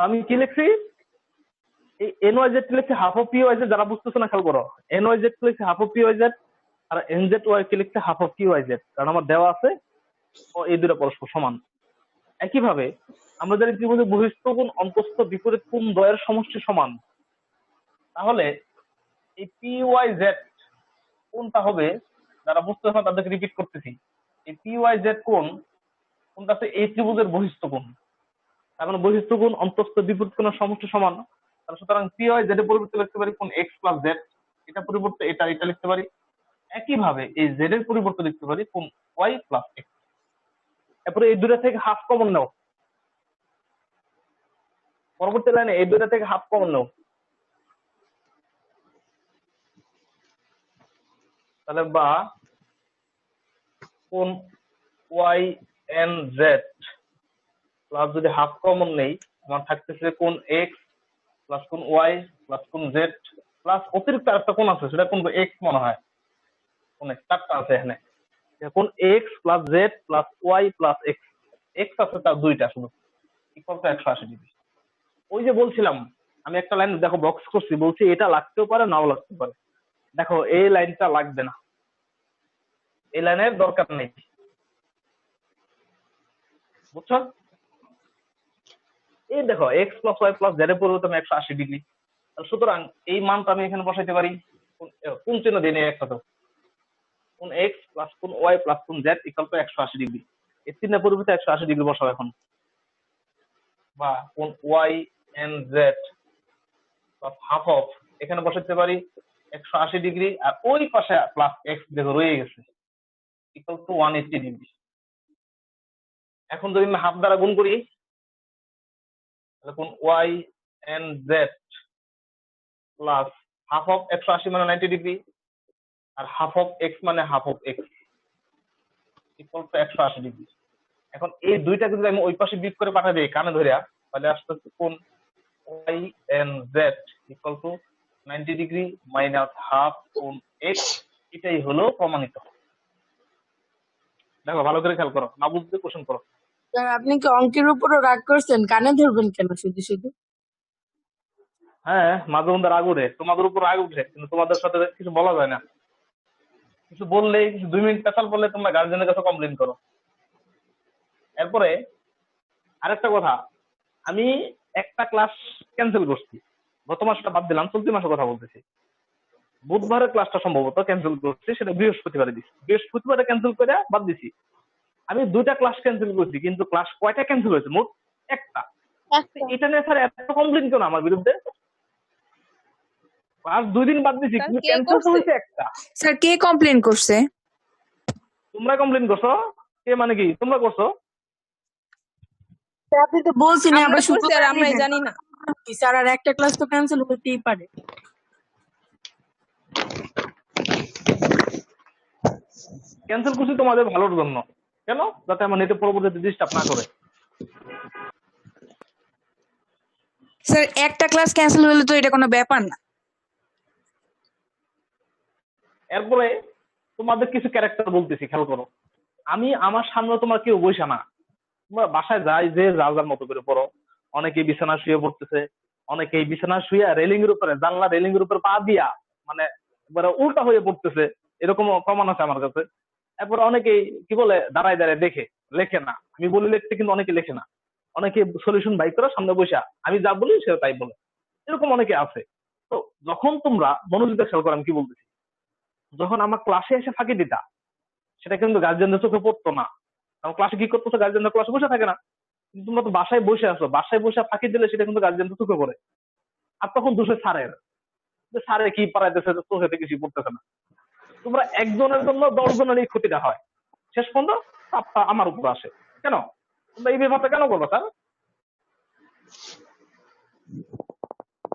আমি কি লিখছি, এই এন ওয়াই জেড লিখছি half of P Y Z. যারা বুঝতেছো না খেয়াল করো, এন ওয়াই জেড লিখছি half of P Y Z, আর এন জেড ওয়াই কে লিখছে half of P Y Z, কারণ আমার দেওয়া আছে ও এই দুটো পরস্পর সমান। একইভাবে আমরা যদি ত্রিভুজের বহিস্থ কোণ অন্তস্থ বিপরীত কোণ দ্বয়ের সমষ্টি সমান, তাহলে এই পি ওয়াই জেড কোনটা হবে, যারা বুঝতে পারো তাদেরকে রিপিট করতেছি, এই পি ওয়াই জেড কোণ কোনটা আছে এই ত্রিভুজের বহিস্থ কোণ। তার মানে বহিস্থ কোণ অন্তস্থ বিপরীত কোণের সমষ্টি সমান। তাহলে সুতরাং পি ওয়াই জেড এর পরিবর্তে লিখতে পারি কোণ এক্স প্লাস জেড, এটা পরিবর্তে এটা লিখতে পারি। একইভাবে এই জেড এর পরিবর্তে লিখতে পারি কোণ ওয়াই প্লাস এক্স। এরপরে এই দুটা থেকে হাফ কমন নাও, পরবর্তী লাইনে এই দুটা থেকে হাফ কমন নাও, তাহলে বা কোণ ওয়াই এন জেড প্লাস যদি হাফ কমন নেই, আমার থাকতেছে কোণ এক্স প্লাস কোণ ওয়াই প্লাস কোণ জেড প্লাস অতিরিক্ত আরেকটা কোণ আছে, সেটা কোণ এক্স মনে হয়, কোণ চারটা আছে এখানে, কোণ x plus z plus Y plus x, x আছে তার দুইটা শুধু, ইকুয়াল টু 180 ডিগ্রি। ওই যে বলছিলাম আমি একটা লাইন দেখো বক্স করছি, বলছি এটা লাগতেও পারে নাও লাগতে পারে। দেখো এই লাইনটা লাগবে না, এই লাইনের দরকার নেই, বুঝছো? এই দেখো x plus Y plus z এর পরিবর্তে আমি 180 ডিগ্রি, সুতরাং এই মানটা আমি এখানে বসাইতে পারি, কোন চিহ্ন দিয়ে নেই একসাথে, কোণ এক্স প্লাস কোণ ওয়াই প্লাস কোণ জেড ইকুয়াল টু 180 ডিগ্রি। এই চিহ্নের পরিবর্তে 180 ডিগ্রি বসাবো এখন, বা কোণ Y N Z plus half of, এখানে বসাতে পারি 180 ডিগ্রি, আর ওই পাশে প্লাস এক্স দেখো রয়ে গেছে ইকুয়াল টু 180 ডিগ্রি। এখন যদি আমি হাফ দ্বারা গুণ করি, তাহলে কোণ Y N Z plus half of 180 মানে 90 ডিগ্রি, আর হাফ অফ এক্স মানে half of X equal to 180 degree. এখন এই দুইটাকে যদি আমি ওই পাশে বিয়োগ করে পাঠা দিই কানে ধরিয়া, তাহলে আসতে কোণ Y N z equal to 90 degree minus half কোণ এক্স, এটাই হলো প্রমাণিত। দেখো ভালো করে খেয়াল করো, না বুঝতে কোশ্চেন করো। স্যার আপনি কি অঙ্কের উপরও রাগ করছেন? কানে ধরবেন কেন শুধু শুধু? হ্যাঁ, মাঝে মধ্যে রাগ উঠে, তোমাদের উপর রাগ উঠে, কিন্তু তোমাদের সাথে কিছু বলা যায় না। কিছু বললে, কিছু 2 মিনিট পেছাল বললে তোমরা গার্জেনের কাছে কমপ্লেন করো। এরপরে আরেকটা কথা, আমি একটা ক্লাস ক্যান্সেল করছি, গত মাসটা বাদ দিলাম, চলতি মাসের কথা বলতেছি। বুধবারের ক্লাসটা সম্ভবত ক্যান্সেল করছি, সেটা বৃহস্পতিবারে দিচ্ছি, বৃহস্পতিবারে ক্যান্সেল করে বাদ দিছি। আমি 2টা ক্লাস ক্যান্সেল করছি, কিন্তু ক্লাস কয়টা ক্যান্সেল হয়েছে? মোট একটা। এটা নিয়ে স্যার এত কমপ্লেন কেন আমার বিরুদ্ধে? ক্লাস 2 দিন বাদ দিছি, কিন্তু ক্যান্সেল তো হয়েছে একটা। স্যার কে কমপ্লেন করছে? তোমরা কমপ্লেন করছো। কে মানে কি? তোমরা করছো। আপনি তো বলছেন আমরা আবার করছি আর আমরাই জানি না। স্যার আর একটা ক্লাস তো ক্যান্সেল হতেই পারে। ক্যান্সেল করছি তোমাদের ভালোর জন্য, কেন? যাতে আমার নেটে পরবর্তীতে ডিস্টার্ব না করে। স্যার একটা ক্লাস ক্যান্সেল হলে তো এটা কোনো ব্যাপার না। এরপরে তোমাদের কিছু ক্যারেক্টার বলতেছি, খেয়াল করো। আমি আমার সামনে তোমার কেউ বইসা না, তোমরা বাসায় যাই যে যার যার মতো করে পড়ো। অনেকেই বিছানা শুয়ে পড়তেছে, অনেকেই বিছানা শুয়ে রেলিং এর উপরে, জানলা রেলিং এর উপরে পা দিয়া মানে এবারে উল্টা হয়ে পড়তেছে, এরকম প্রমাণ আছে আমার কাছে। এরপর অনেকেই কি বলে দাঁড়ায় দাঁড়ায় দেখে, লেখে না। আমি বলি লিখতে, কিন্তু অনেকে লেখে না। অনেকে সলিউশন বাইক করে সামনে বসে, আমি যা বলি সে তাই বলে, এরকম অনেকে আছে। তো যখন তোমরা মনোযোগ দিয়ে খেয়াল করো আমি কি বলতেছি, যখন আমার ক্লাসে এসে ফাঁকি দিতা, সেটা কিন্তু গার্জেনদের চোখে পড়তো না। কারণ ক্লাসে কি করতেছো, গার্জেনরা ক্লাসে বসে থাকে না। কিন্তু তোমরা তো বাসায় বসে আছো, বাসায় বসে ফাঁকি দিলে সেটা কিন্তু গার্জেনদের চোখে পড়ে। আর তখন দোষে স্যারের, যে স্যারে কি পড়াইতেছে, চোখে কিছুই পড়তেছে না। তোমরা একজনের জন্য 10 জনের এই ক্ষতিটা হয়, শেষ পর্যন্ত চাপটা আমার উপর আসে। কেন তোমরা এই ব্যাপারটা কেন করবো স্যার?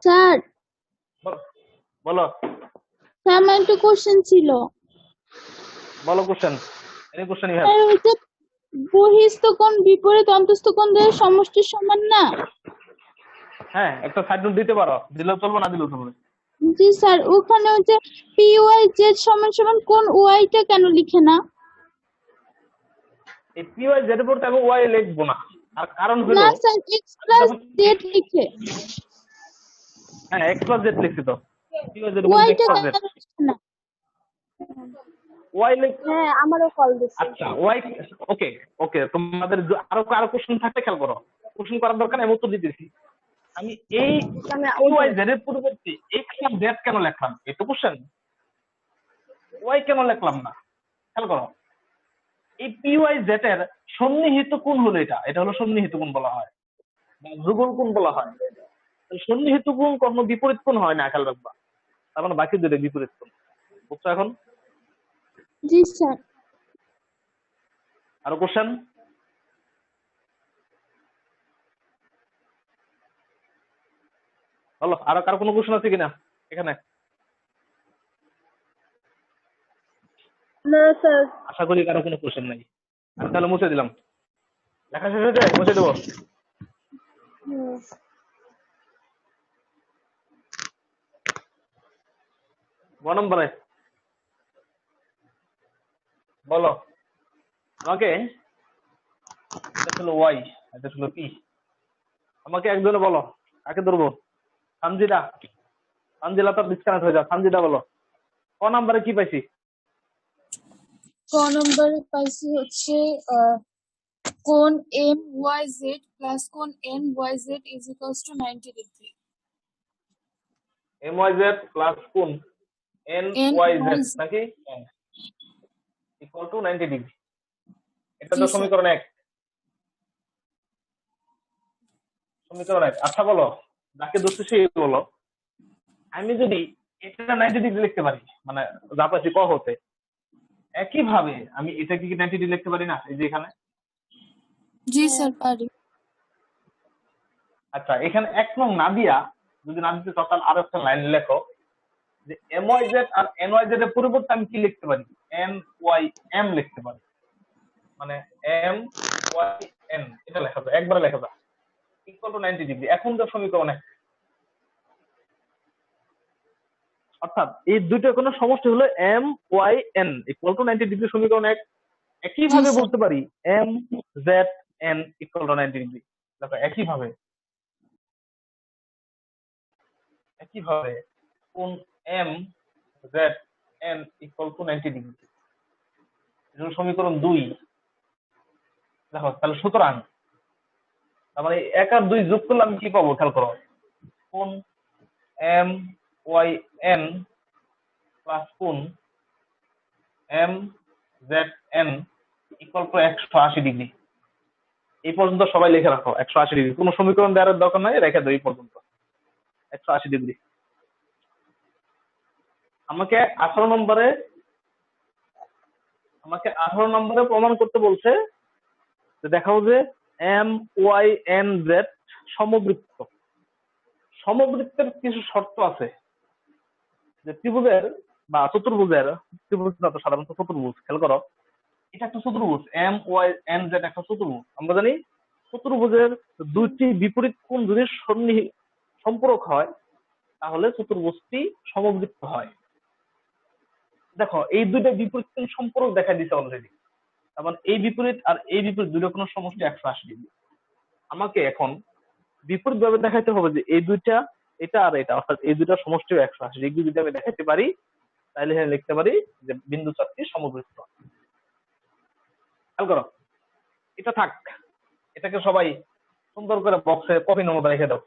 স্যার বলো। স্যার আমার একটা কোশ্চেন ছিল। বলো question, any question you have. Sir ওই যে বহিস্থ কোণ বিপরীত অন্তস্থ কোণ দ্বয়ের সমষ্টি সমান না? হ্যাঁ, একটা সাইড নোট দিতে পারো, দিলেও চলবে না দিলেও চলবে। জি স্যার, ওখানে ওই যে পি ওয়াই জেড সমান সমান কোণ ওয়াই টা কেন লিখে না? এই পি ওয়াই জেড এর পর আমি ওয়াই লিখবো না, আর কারণ হলো না স্যার এক্স প্লাস যখন জেড লিখে হ্যাঁ এক্স প্লাস জেড লিখছি তো পি ওয়াই জেড বলতে ওয়াইটা এক্স প্লাস জেড কেন লিখছে না? ওয়াই হ্যাঁ আমারও কল দিচ্ছে। আচ্ছা ওয়াই ওকে ওকে তোমাদের আরো আরো কোশ্চেন থাকলে খেয়াল করো কোশ্চেন করার দরকার আমি উত্তর দিতেছি আমি এই ওয়াই জেড এর পরিবর্তে এক্স আর জেড কেন লিখলাম এটা কোশ্চেন ওয়াই কেন লিখলাম না খেয়াল করো এই পি ওয়াই জেড এর সন্নিহিত কোণ হলো এটা হলো সন্নিহিত কোণ বলা হয় বা যুগল কোণ বলা হয় সন্নিহিত কোণ কখনো বিপরীত কোণ হয় না খেয়াল রাখবা তার মানে বাকি দুটো বিপরীত কোণ বুঝছো এখন জি স্যার। আরো কোশ্চেন বলো আরো কারো কোনো কোশ্চেন আছে কিনা এখানে না স্যার। আশা করি কারো কোনো কোশ্চেন নাই আমি তাহলে মুছে দিলাম লেখা শেষ হয়ে যায় মুছে দেবো ক নম্বরে বলো আমাকে এটা ছিল ওয়াই এটা ছিল পি আমাকে একজনে বলো কাকে ধরবো সানজিদা সানজিদা তো ডিসকানেক্ট হয়ে যাও সানজিদা বলো ক নাম্বারে কি পাইছি ক নম্বরে পাইছি হচ্ছে কোণ এম ওয়াই জেড প্লাস কোণ n Y z is equals to 90 degree. M Y z plus কোণ এন ওয়াই জেড নাকি ইকুয়াল টু 90 ডিগ্রি এটা তো জি, স্যার। সমীকরণ 1 সমীকরণ 1 আচ্ছা বলো যাকে ধরতে সে বলো আমি যদি এটা 90 ডিগ্রি লিখতে পারি মানে যা পাচ্ছি ক হতে একইভাবে আমি এটাকে কি 90 ডিগ্রি লিখতে পারি না এই যে এখানে জি স্যার পারি। আচ্ছা এখানে 1 নং না দিয়া যদি না দিতে চাও তাহলে আরো একটা লাইন লেখো যে এম ওয়াই জেড আর এন ওয়াই জেড এর পরিবর্তে আমি কি লিখতে পারি এন ওয়াই এম লিখতে পারি মানে এম ওয়াই এন এটা লেখা যায় একবারে লেখা যায় ইকুয়াল টু 90 ডিগ্রি এখন তো সমীকরণ 1 অর্থাৎ এই দুইটার কোনো সমষ্টি হলো m y n equal to 90 degree সমীকরণ 1 একইভাবে জি, স্যার। বলতে পারি m z n equal to 90 degree দেখো একইভাবে কোণ m z n equal to 90 degree এটা হলো সমীকরণ 2 দেখো তাহলে সুতরাং তার মানে 1 আর 2 যোগ করলে আমি কি পাবো খেয়াল করো কোণ এম ওয়াই এন প্লাস কোণ m z n equal to 180 degree এই পর্যন্ত সবাই লিখে রাখো 180 ডিগ্রি কোনো সমীকরণ দেওয়ার দরকার নাই রেখে দাও এই পর্যন্ত 180 ডিগ্রি আমাকে 18 নম্বরে প্রমাণ করতে বলছে যে দেখাও যে এম ওয়াই এন জেড সমবৃত্তের কিছু শর্ত আছে যে ত্রিভুজের বা চতুর্ভুজের ত্রিভুজ না তো সাধারণত চতুর্ভুজ খেয়াল করো এটা একটা চতুর্ভুজ এম ওয়াই এন জেড একটা চতুর্ভুজ আমরা জানি চতুর্ভুজের দুইটি বিপরীত কোণ যদি সম্পূরক হয় তাহলে চতুর্ভুজটি সমবৃত্ত হয় দেখো এই দুইটা বিপরীত কোণ সম্পর্ক দেখা দিচ্ছে অলরেডি তার মানে এই বিপরীত আর এই বিপরীত দুটো কোনো সমষ্টি 180 ডিগ্রি আমাকে এখন বিপরীত ভাবে দেখাইতে হবে যে এই দুইটা এটা আর এটা অর্থাৎ এই দুইটা সমষ্টিও 180 ডিগ্রি যদি আমি দেখাইতে পারি তাহলে এখানে লিখতে পারি যে বিন্দু চারটি সমবৃত্ত খেয়াল করো এটা থাক এটাকে সবাই সুন্দর করে বক্সে কপি নম্বর রেখে দাও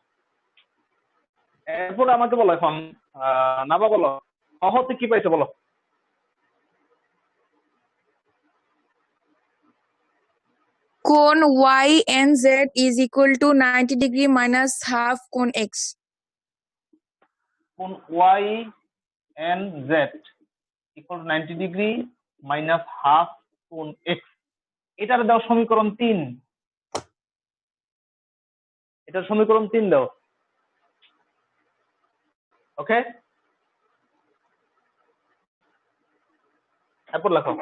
এরপরে আমাকে বলো এখন নাবা বলো সহতে কি পাইছো বলো কোণ Y N z is equal to 90 degree minus half কোণ এক্স। কোণ Y N z equal to 90 degree minus half কোণ এক্স এটার দাও সমীকরণ 3 এটার সমীকরণ 3 দাও ওকে এরপর লেখো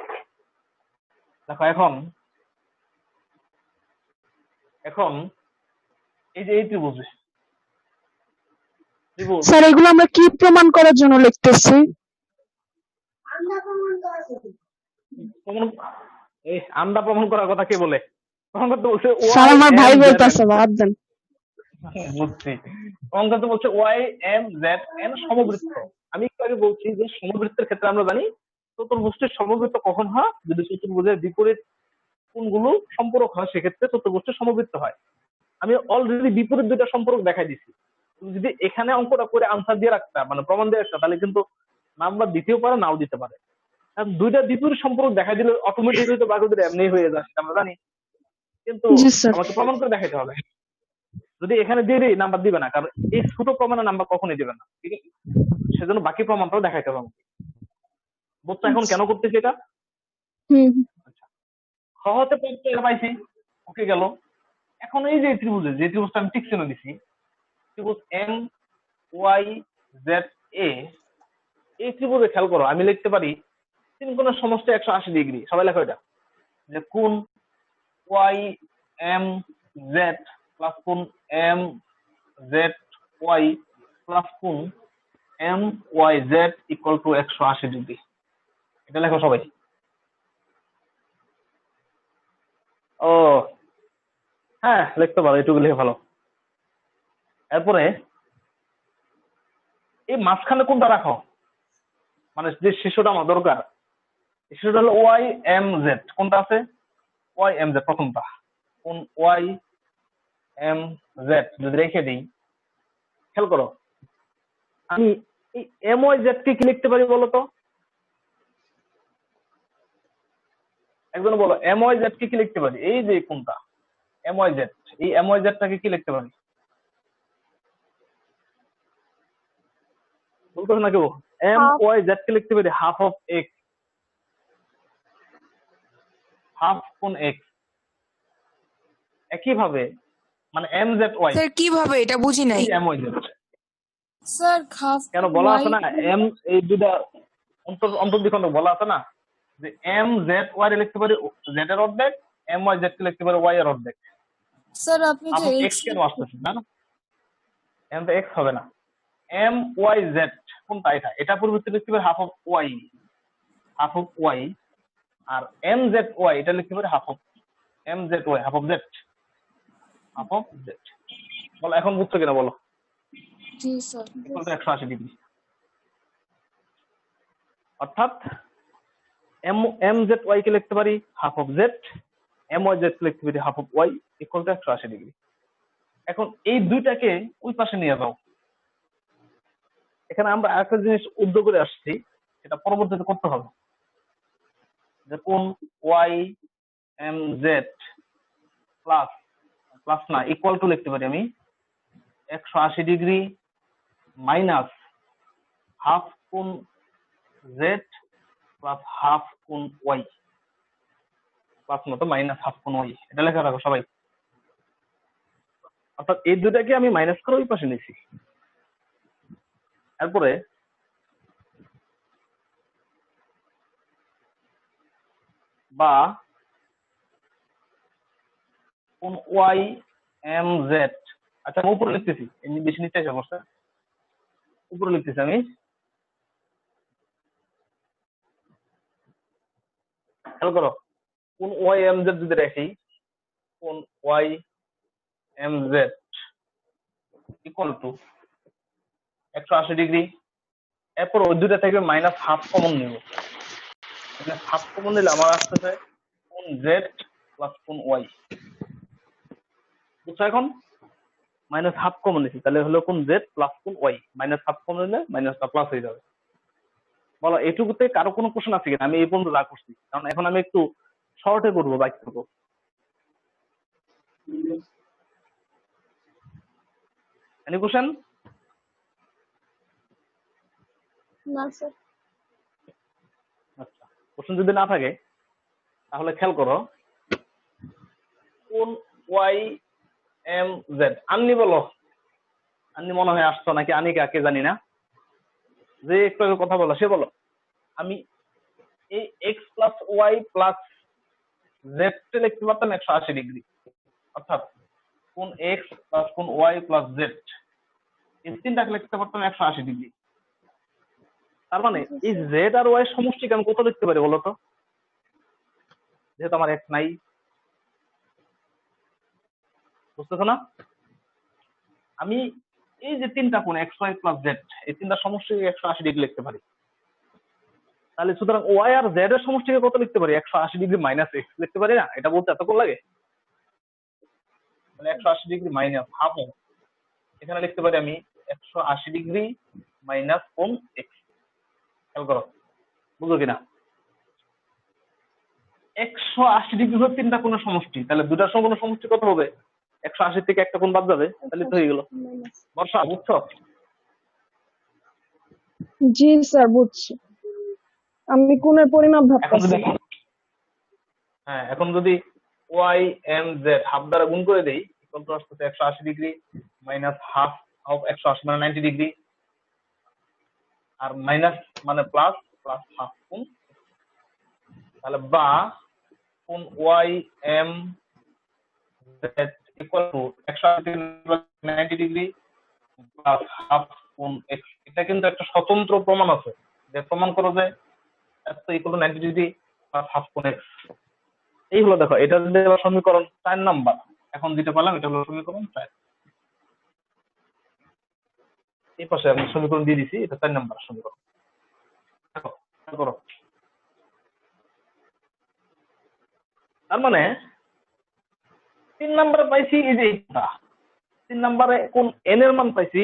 এখন এই যে এই ত্রিভুজ স্যার এগুলো আমরা কি প্রমাণ করার জন্য লিখতেছি? এই আন্দা প্রমাণ করার কথা কে বলে অঙ্ক তো বলছে স্যার ওয়াই আমার এম ভাই জেড বলতেছে বাদ দেন। বুঝছি। অঙ্ক তো বলছে ওয়াই এম জেড এন সমবৃত্ত। আমি একটু আগে বলছি যে সমবৃত্তের ক্ষেত্রে আমরা জানি চতুর্ভুজের সমবৃত্ত কখন হয়, যদি চতুর্ভুজের বিপরীত কোণগুলো সম্পূরক হয় সেক্ষেত্রে চতুর্ভুজের সমবৃত্ত হয়। আমি অলরেডি বিপরীত দুইটা সম্পর্ক দেখাই দিছি। তুমি যদি এখানে অঙ্কটা করে আনসার দিয়ে রাখতা, মানে প্রমাণ দিয়ে রাখতা, তাহলে কিন্তু নাম্বার দিতেও পারে নাও দিতে পারে। কারণ দুইটা বিপরীত সম্পর্ক দেখাই দিলে অটোমেটিক হয়তো বাকিদের এমনি হয়ে যায়, সেটা আমরা জানি। কিন্তু জি স্যার। আমাকে প্রমাণ করে দেখাইতে হবে। যদি এখানে দিয়ে দিই নাম্বার দিবে না, কারণ এই ছোট প্রমাণের নাম্বার কখনই দিবে না, ঠিক আছে? সেজন্য বাকি প্রমাণটাও দেখাইতে হবে আমাকে। বুঝছো এখন কেন করতেছি এটা? হুম। আচ্ছা, খ হতে এটা পাইছি, ওকে গেল। এখন এই যে ত্রিভুজে যে ত্রিভুজটা আমি ঠিক চিহ্ন দিছি, ত্রিভুজ এম ওয়াই জেড এ, এই ত্রিভুজে খেয়াল করো আমি লিখতে পারি তিন কোণের সমষ্টি 180 ডিগ্রি। সবাই লেখো এটা, যে কোণ ওয়াই এম জেড প্লাস কোণ এম জেড ওয়াই প্লাস কোণ m Y z equal to 180 degree. এটা লেখো সবাই। ও হ্যাঁ, লিখতে পারো, এটুকু লিখে ভালো। এরপরে এই মাঝখানে কোনটা রাখো, মানে যে শিশুটা আমার দরকার, শিশুটা হলো ওয়াই এম জেড। কোনটা আছে? ওয়াই এম জেড, প্রথমটা। কোন ওয়াই এম জেড যদি রেখে দিই, খেয়াল করো আমি এই এম ওয়াই জেড কে কি লিখতে পারি বলো তো? একজন বলো, এম ওয়াই জেড কে কি লিখতে পারি? এই যে কোনটা এম ওয়াই জেড, এই এম ওয়াই জেডটাকে কি লিখতে পারি? বলতো না কেউ? এম ওয়াই জেড কে লিখতে পারি হাফ অফ এক্স, হাফ কোন এক্স। একইভাবে মানে এম জেড ওয়াই, স্যার কিভাবে এটা বুঝি নাই। এই m Y z sir half কেন বলা ওয়াই আছে না, এম এই দুটা অন্তর্দ্বিখণ্ডক বলা আছে না, যে এম জেড ওয়াই লিখতে পারি জেড এর অর্ধেক, এম ওয়াই জেড কে লিখতে পারি ওয়াই এর অর্ধেক। স্যার আপনি হাফ যে অফ এক্স এক্স কেন আসতেছে না? এম তো এক্স হবে না। এম ওয়াই জেড কোনটা? এটা এটা পরিবর্তে লিখতে পারি half of Y, half of Y. আর এম জেড ওয়াই এটা লিখতে পারি half of M Z Y, half of Z, half of Z. বলো এখন বুঝছো কিনা বলো? জি স্যার। Equal to 180 degree. অর্থাৎ এম এম জেড ওয়াই কে লিখতে পারি half of Z, M Y Z কে লিখতে পারি half of Y equal to 180 degree. এখন এই দুইটাকে ওই পাশে নিয়ে যাও। এখানে আমরা আরেকটা জিনিস উদ্যোগ করে আসছি, সেটা পরবর্তীতে করতে হবে, যে কোন y m z plus, plus না ইকুয়াল টু লিখতে পারি আমি 180 ডিগ্রি মাইনাস হাফ কোণ জেড প্লাস হাফ কোণ ওয়াই, প্লাস মতো মাইনাস হাফ কোণ ওয়াই। এটা লেখা রাখো সবাই। অর্থাৎ এই দুটাকে আমি মাইনাস করে ওই পাশে নিয়েছি। এরপরে বা কোন ওয়াই এম জেড, আচ্ছা আমি উপরে লিখতেছি, এমনি বেশি নিচে আসে অবস্থা, উপরে লিখতেছি আমি। খেয়াল করো, কোন ওয়াই এম জেড যদি রাখি, কোন y m z equal to 180 degree. এরপর ওই দুটা থেকে মাইনাস হাফ কমন নিব, হাফ কমন নিলে আমার আসতেছে কোন জেড প্লাস কোন ওয়াই। বুঝছো এখন? মাইনাস হাফ কমন নিছি, তাহলে হলো কোন জেড প্লাস কোন ওয়াই, মাইনাস হাফ কমন নিলে মাইনাসটা প্লাস হয়ে যাবে। বলো এটুকুতে কারো কোনো কোশ্চেন আছে কিনা? আমি এই পর্যন্ত যা করছি, কারণ এখন আমি একটু শর্টে করবো বাক্যটুকু। Any question? না স্যার। আচ্ছা, কোশ্চেন যদি না থাকে তাহলে খেয়াল করো, কোন ওয়াই এম জেড। আন্নি বলো, আন্নি মনে হয় আসছো নাকি আনিকা, কে জানি না, যে একটু আগে কথা বলো সে বলো। আমি এই X plus Y plus Z কে লিখতে পারতাম 180 ডিগ্রি। অর্থাৎ কোন এক্স প্লাস কোন ওয়াই প্লাস জেড, এই তিনটাকে লিখতে পারতাম 180 ডিগ্রি। তার মানে এই জেড আর ওয়াই সমষ্টিকে আমি কত লিখতে পারি বলতো? যেহেতু আমার এক্স নাই, বুঝতেছো না? আমি এই যে তিনটা কোণ এক্স ওয়াই প্লাস জেড, এই তিনটা সমষ্টিকে 180 ডিগ্রি লিখতে পারি। তাহলে সুতরাং ওয়াই আর জেড এর সমষ্টিকে কত লিখতে পারি? 180 ডিগ্রি মাইনাস এক্স লিখতে পারি না? এটা বলতে এতক্ষণ লাগে? মানে 180 ডিগ্রি মাইনাস হাফ, এখানে লিখতে পারি আমি 180 ডিগ্রি মাইনাস কোণ এক্স। খেয়াল করো, বুঝো কিনা? 180 ডিগ্রি হচ্ছে তিনটা কোণের সমষ্টি, তাহলে দুটার কোণের সমষ্টি কত হবে? 180 থেকে একটা কোণ বাদ যাবে, তাহলে তো হয়ে গেল। বর্ষা, বুঝছো? জি স্যার বুঝছি। আমি কোণের পরিমাপ এখন ভাবতেছি। যদি এখন যদি ওয়াই এম জেড হাফ দ্বারা গুণ করে দেই, ইকুয়াল টু আসছে 180 ডিগ্রি মাইনাস হাফ অফ 180 মানে 90 ডিগ্রি, আর মাইনাস মানে প্লাস, প্লাস হাফ কোণ, তাহলে বা কোণ y m z equal to 180 90 degree plus half কোণ এক্স। এটা কিন্তু একটা স্বতন্ত্র প্রমাণ আছে, যে প্রমাণ করো যে এত equal to 90 degree plus half কোণ এক্স। এই হলো, দেখো এটা যদি সমীকরণ 4 নাম্বার। এখন যেটা পেলাম এটা হলো সমীকরণ 4। এই পাশে আমি সমীকরণ দিয়ে দিছি, এটা 4 নাম্বার সমীকরণ। দেখো খেয়াল করো, তার মানে 3 নাম্বারে পাইছি এই যে এইটা, 3 নাম্বারে কোন এন এর মান পাইছি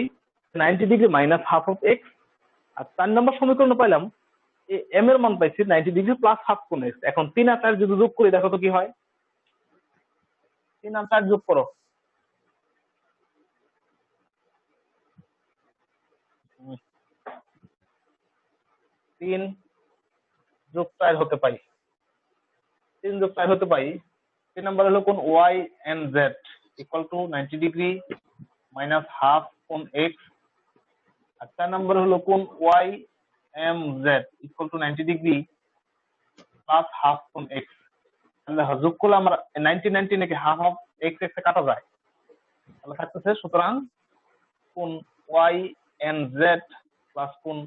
90 degree minus half of x, আর 4 নাম্বার সমীকরণে পাইলাম এই এম এর মান পাইছি 90 ডিগ্রি প্লাস হাফ কোণ এক্স। এখন 3 আর 4 যদি যোগ করি দেখো তো কি হয়? 3 আর 4 যোগ করো, 3 যোগ 4 হতে পাই, 3 যোগ 4 হতে পাই। 3 নাম্বার হলো কোণ Y N z equal to 90 degree minus half কোণ এক্স, আর 4 নাম্বার হলো কোণ y m z equal to 90 degree plus half কোণ এক্স। তাহলে যোগ করলে আমরা 90 90 নাকি হাফ অফ এক্স এক্স কাটা যায়, তাহলে থাকতেছে সুতরাং কোণ ওয়াই এন জেড প্লাস কোণ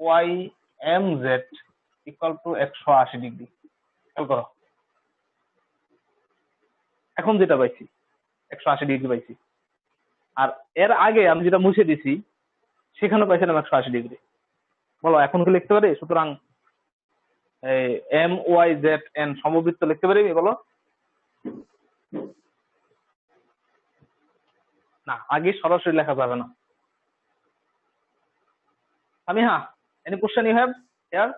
y m z equal to 180 degree. খেয়াল করো, এখন যেটা পাইছি 180 ডিগ্রি পাইছি, আর এর আগে আমি যেটা মুছে দিছি সেখানে পাইছিলাম 180 ডিগ্রি। বলো এখন কি লিখতে পারি? সুতরাং এম ওয়াই জেড এন সমবৃত্ত লিখতে পারি? বলো না, আগে সরাসরি লেখা যাবে না। আমি হ্যাঁ, any question you have here?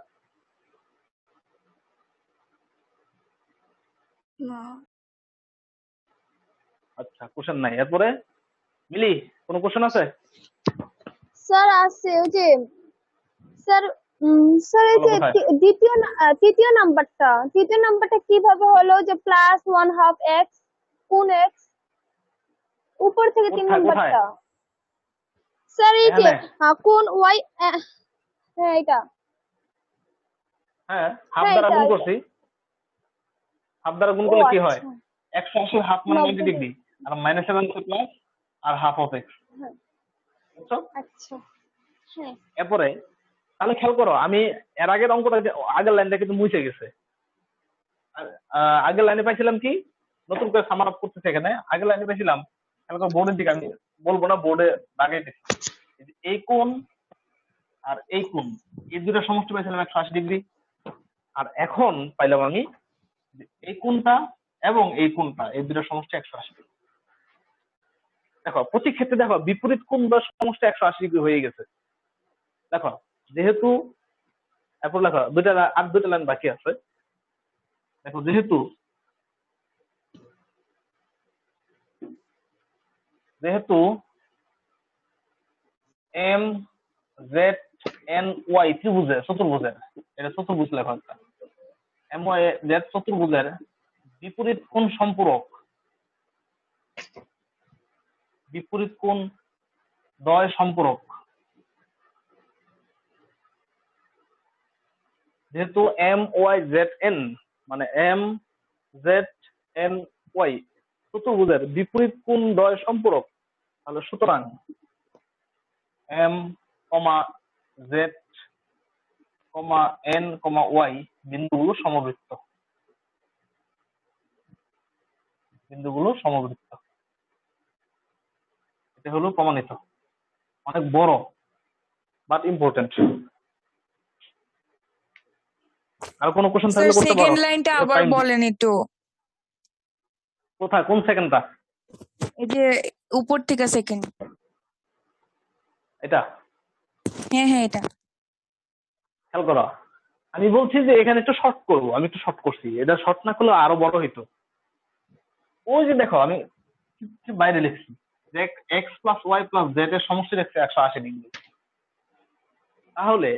না। আচ্ছা, কোশ্চেন নাই। এরপরে মিলি, কোনো কোশ্চেন আছে? স্যার আছে ওই যে স্যার স্যার এই বলো যে কোথায়? তৃতীয় নাম্বারটা কিভাবে হলো যে প্লাস 1/2 এক্স কোন এক্স উপর থেকে 3 কোথায় কোথায়? নাম্বারটা স্যার এই যে এখানে? কোন ওয়াই হ্যাঁ এটা হ্যাঁ, হাফ হ্যাঁ দ্বারা এটা গুণ এটা। করছি। হাফ দ্বারা গুণ ও করলে কি হয়? আচ্ছা 180 হাফ মানে 90 90 ডিগ্রি, আর মাইনাস 7 প্লাস আর হাফ অফ এক্স। হ্যাঁ বুঝছো? আচ্ছা হ্যাঁ এরপরে তাহলে খেয়াল করো, আমি এর আগের অঙ্কটা আগের লাইনটা কিন্তু মুছে গেছে। আগের লাইনে পাইছিলাম কি, নতুন করে সামার আপ করতেছে এখানে। আগের লাইনে পাইছিলাম, খেয়াল করো বোর্ডের দিকে, আমি বলবো না, বোর্ডে দাগাইতেছি। এই কোণ আর এই কোণ, এই দুটো সমষ্টি পাইছিলাম 180 ডিগ্রি। আর এখন পাইলাম আমি এই কোণটা এবং এই কোণটা, এই দুটো সমষ্টি 180 ডিগ্রি। দেখো প্রতি ক্ষেত্রে দেখো বিপরীত কোণ বা সমষ্টি 180 ডিগ্রি হয়ে গেছে। দেখো যেহেতু, এরপর লেখো দুটা লাইন বাকি আছে। দেখো যেহেতু এম জেড এন ওয়াই ত্রিভুজের, চতুর্ভুজের, এটা চতুর্ভুজ লেখা একটা, এম ওয়াই জেড চতুর্ভুজের বিপরীত কোণ সম্পূরক, বিপরীত কোণ দ্বয় সম্পূরক। যেহেতু এম ওয়াই জেড এন মানে এম জেড এন ওয়াই চতুর্ভুজের বিপরীত কোণ দ্বয় সম্পূরক, তাহলে সুতরাং এম কমা জেড কমা এন কমা ওয়াই বিন্দুগুলো সমবৃত্ত, বিন্দুগুলো সমবৃত্ত। এটা হলো প্রমাণিত, অনেক বড় বাট ইম্পর্টেন্ট। আর কোনো কোশ্চেন স্যার থাকলে করতে পারো। সেকেন্ড লাইনটা আবার Time- বলেন একটু, কোথায়, কোন সেকেন্ডটা? এই যে উপর থেকে সেকেন্ড। এটা হ্যাঁ হ্যাঁ এটা। খেয়াল করো, আমি বলছি যে এখানে একটু শর্ট করবো, আমি একটু শর্ট করছি, এটা শর্ট না করলে আরো বড় হইতো। ওই যে দেখো আমি কি বাইরে লিখছি যে x plus Y plus z এর সমষ্টি লিখছে 180 ডিগ্রি। তাহলে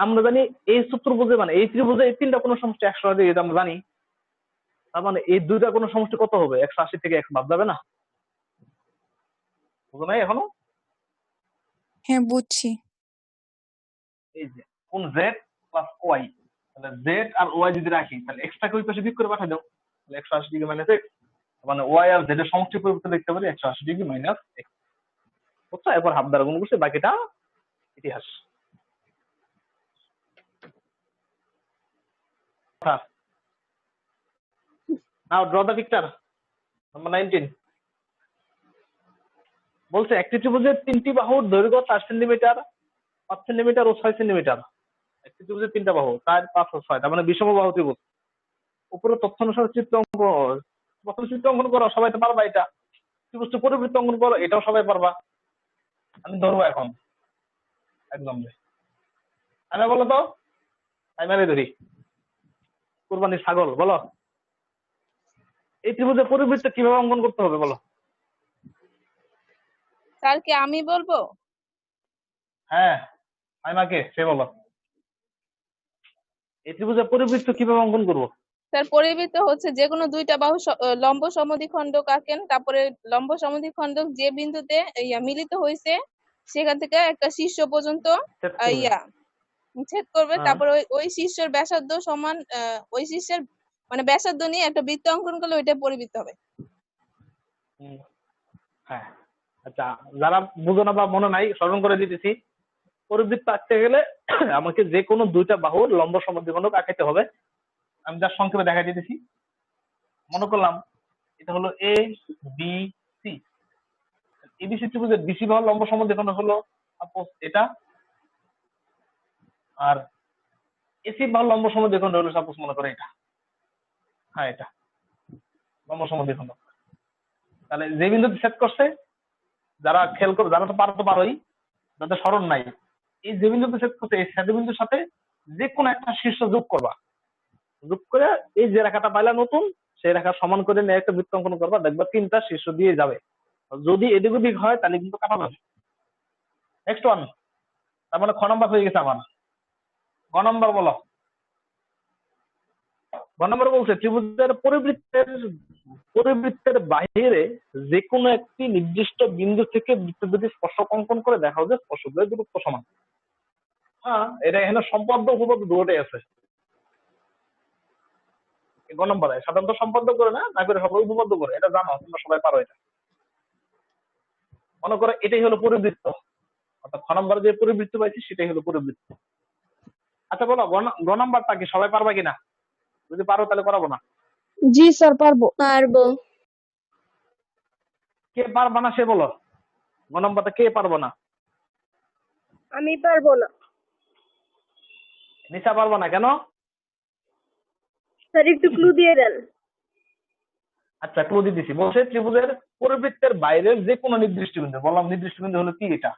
আমরা জানি এই চতুর্ভুজে মানে এই ত্রিভুজে এই তিনটা কোনো সমষ্টি 180 এটা আমরা জানি। তার মানে এই দুইটা কোনো সমষ্টি কত হবে? 180 থেকে এক বাদ যাবে না? বুঝো নাই এখনো? হ্যাঁ বুঝছি। এই যে কোন জেড প্লাস ওয়াই, তাহলে জেড আর ওয়াই যদি রাখি তাহলে এক্সটাকে ওই পাশে বিয়োগ করে পাঠিয়ে দাও, তাহলে 180 ডিগ্রি মাইনাস এক্স, মানে ওয়াই আর জেড এর সমষ্টি পরিবর্তন লিখতে পারি 180 ডিগ্রি মাইনাস এক্স। বুঝছো? এরপর হাফ দ্বারা গুণ করছি, বাকিটা ইতিহাস। নাও ড্র দ্য পিকচার। নাম্বার 19 বলছে একটি ত্রিভুজের তিনটি বাহুর দৈর্ঘ্য 4 সেন্টিমিটার, 5 সেন্টিমিটার ও 6 সেন্টিমিটার। একটি ত্রিভুজের তিনটা বাহু 4, 5 ও 6, তার মানে বিষম বাহু ত্রিভুজ। উপরে তথ্য অনুসারে চিত্র অঙ্কন, প্রথমে চিত্র অঙ্কন করো, সবাই তো পারবা এটা। ত্রিভুজটি পরিবৃত্ত অঙ্কন করো, এটাও সবাই পারবা। আমি ধরবো এখন একদম, আমি বলো তো, টাইমারে ধরি। কুরবানির ছাগল বলো, এই ত্রিভুজের পরিবৃত্ত কিভাবে অঙ্কন করতে হবে বলো? স্যার কি আমি বলবো? হ্যাঁ, টাইমাকে সে বলো, এই ত্রিভুজের পরিবৃত্ত কিভাবে অঙ্কন করবো? স্যার পরিবৃত্ত হচ্ছে যে কোনো দুইটা বাহু লম্ব সমদ্বিখণ্ডক আঁকেন, তারপরে লম্ব সমদ্বিখণ্ডক যে বিন্দুতে মিলিত হয়েছে সেখান থেকে একটা শীর্ষ পর্যন্ত Set করবে। ছেদ করবে, হ্যাঁ। তারপরে ওই শীর্ষের ব্যাসার্ধ সমান ওই শীর্ষের মানে ব্যাসার্ধ নিয়ে একটা বৃত্ত অঙ্কন করলে ওইটা পরিবৃত্ত হবে। হ্যাঁ, আচ্ছা, যারা বুঝো না বা মনে নাই স্মরণ করে দিতেছি। পরিবৃত্ত আঁকতে গেলে আমাকে যে কোনো দুইটা বাহুর লম্ব সমদ্বিখণ্ডক আঁকাইতে হবে। আমি যার সংক্ষেপে দেখা দিতেছি। মনে করলাম এটা হলো এ বি সি। এবিসি ত্রিভুজের বিসি বাহুর লম্ব সমদ্বিখণ্ডক হলো সাপোজ এটা, আর এসি বাহুর লম্ব সমদ্বিখণ্ডক হলো সাপোজ মনে করে এটা। হ্যাঁ, এটা লম্ব সমদ্বিখণ্ডক। তাহলে যে বিন্দুতে সেট করছে, যারা খেয়াল করো, যারা তো পারোই, যাদের স্মরণ নাই, এই যে বিন্দুতে সেট করছে এই সেট বিন্দুর সাথে যে কোনো একটা শীর্ষ যোগ করবা। যোগ করে এই যে রেখাটা পাইলা নতুন, সেই রেখা সমান করে নিয়ে একটা বৃত্ত অঙ্কন করবা, দেখবা তিনটা শীর্ষ দিয়ে যাবে। যদি এদিক ওদিক হয় তাহলে কিন্তু কাটা যাবে। নেক্সট ওয়ান, তার মানে খ নম্বর হয়ে গেছে আমার। গ নম্বর বলো। গ নম্বর বলছে ত্রিভুজের পরিবৃত্তের বাহিরে যে কোনো একটি নির্দিষ্ট বিন্দু থেকে বৃত্ত দুটি স্পর্শক অঙ্কন করে দেখা যায় স্পর্শকের দূরত্ব সমান। হ্যাঁ, এটা এখানে সম্পাদ্য উপপাদ্য দুটোই আছে। গ নম্বরে সাধারণত সম্পাদ্য করে না করে সবাই উপপাদ্য করে, এটা জানো, তোমরা সবাই পারো এটা। মনে করো এটাই হলো পরিবৃত্ত, অর্থাৎ খ নম্বরে যে পরিবৃত্ত পাইছি সেটাই হলো পরিবৃত্ত। আচ্ছা বলো, গ নম্বরটা কি সবাই পারবা কিনা? যদি পারো তাহলে করাবো না। জি স্যার পারবো। পারবো। কে পারবা না সে বলো, গ নম্বরটা কে পারবো না? আমি পারবো না নিশা পারবা না কেন? স্যার, একটু ক্লু দিয়ে দেন। আচ্ছা, ক্লু দিতেছি। বলছে ত্রিভুজের পরিবৃত্তের বাইরের যে কোনো নির্দিষ্ট বিন্দু, বললাম নির্দিষ্ট বিন্দু হলো কি এটা,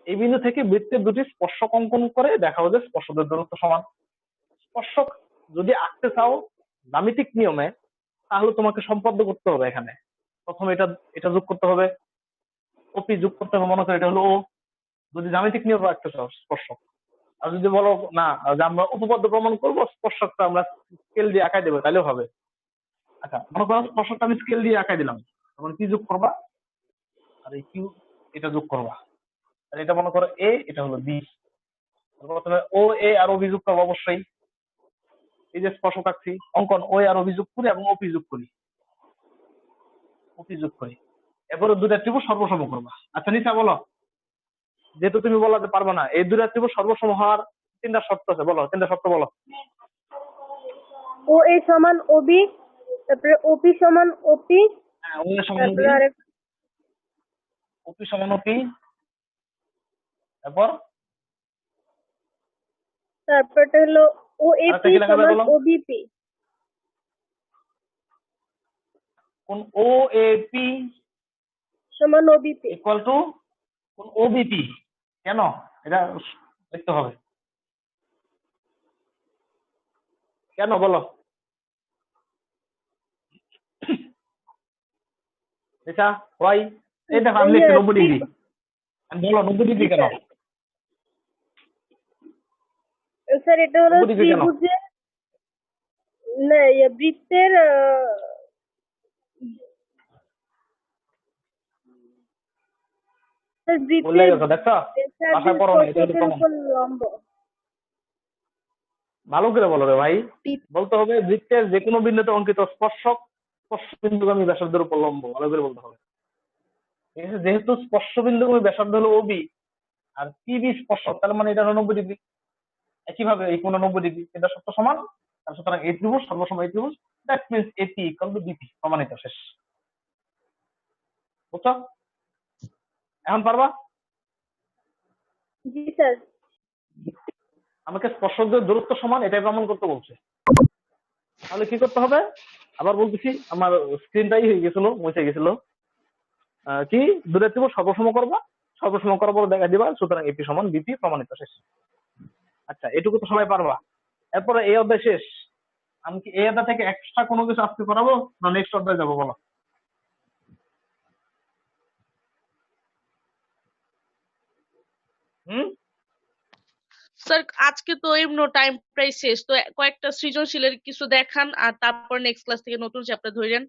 এই বিন্দু থেকে বৃত্তের দুটি স্পর্শক অঙ্কন করে দেখা যায় স্পর্শকের দূরত্ব সমান। স্পর্শক যদি আঁকতে চাও জ্যামিতিক নিয়মে, তাহলে তোমাকে সম্পাদ্য করতে হবে। এখানে প্রথমে এটা যোগ করতে হবে, ওপি যোগ করতে হবে, মনে করো এটা হলো ও, যদি জ্যামিতিক নিয়ম রাখতে চাও স্পর্শক। আর যদি বলো না যে আমরা উপপাদ্য প্রমাণ করবো, স্পর্শকটা আমরা স্কেল দিয়ে আঁকাই দেবো, তাহলেও হবে। আচ্ছা, মনে করো স্পর্শকটা আমি স্কেল দিয়ে আঁকাই দিলাম, তখন কি যোগ করবা? আর এই কিউ এটা যোগ করবা। আর এটা মনে করো এ, এটা হলো বি। প্রথমে ও এ আর ও বি যোগ করবো অবশ্যই। এই যে স্পর্শক আঁকছি, অঙ্কন ও আর ও বি যোগ করি এবং ওপি যোগ করি, এরপরে দুটা ত্রিভুজ সর্বসম করবা। আচ্ছা নিশা বলো, যেহেতু তুমি বলাতে পারবে না, এই দুটা ত্রিভুজ সর্বসম হওয়ার তিনটা শর্ত আছে, বলো তিনটা শর্ত বলো। ও এ সমান ওবি, তারপরে ওপি সমান ওপি, হ্যাঁ, অন্য সমান তারপরে আরেক ওপি সমান ওপি, তারপর তারপরটা হলো আরেকটা ওএপি কি লেখা যায় সমান বলো? ওবিপি। কোন ও এ পি সমান ওবিপি। ইকুয়াল টু কোন ওবিপি। কেন এটা লিখতে হবে? কেন বলো? এটা ওয়াই, এই দেখো আমি লিখছি 90 ডিগ্রি। আমি বলো 90 ডিগ্রি কেন? স্যার এটা হলো 90 ডিগ্রি কেন? ত্রিভুজের না বৃত্তের স্যার বললে বৃত্তের গেছো, দেখছো বাসায় পড়ো না, এটা হলো স্পর্শকের প্রমাণ। উপর লম্ব। ভালো করে বলো রে ভাই। বলতে হবে বৃত্তের যে কোনো বিন্দুতে অঙ্কিত স্পর্শক স্পর্শবিন্দুগামী ব্যাসার্ধের উপর লম্ব। ভালো করে বলতে হবে, ঠিক আছে? যেহেতু স্পর্শবিন্দুগামী ব্যাসার্ধ হলো ওবি আর পিবি স্পর্শক, তার মানে এটা হলো 90 ডিগ্রি। একইভাবে এই কোণ 90 ডিগ্রি, এটা সত্য সমান। আর সুতরাং এই ত্রিভুজ সর্বসময় এই ত্রিভুজ, that means AP equal to BP, প্রমাণিত, শেষ। বুঝছো? এখন পারবা? জি স্যার। আমাকে স্পর্শকদের দূরত্ব সমান এটাই প্রমাণ করতে বলছে। তাহলে কি করতে হবে? আবার বলতেছি, আমার স্ক্রিনটাই হয়ে গেছিল, মুছে গেছিল। কি দূরের ত্রিভুজ সর্বসম করবা, সর্বসম করার পর দেখা দিবা, সুতরাং এপি সমান বিপি, প্রমাণিত, শেষ। আচ্ছা, এটুকু তো সবাই পারবা। এরপরে এই অধ্যায় শেষ। আমি কি এই অধ্যায় থেকে এক্সট্রা কোনো কিছু আজকে করাবো, না নেক্সট অধ্যায় যাবো বলো? হুম? স্যার আজকে তো এমনি টাইম প্রায় শেষ, তো কয়েকটা সৃজনশীলের কিছু দেখান আর তারপর নেক্সট ক্লাস থেকে নতুন চ্যাপ্টার ধরেন।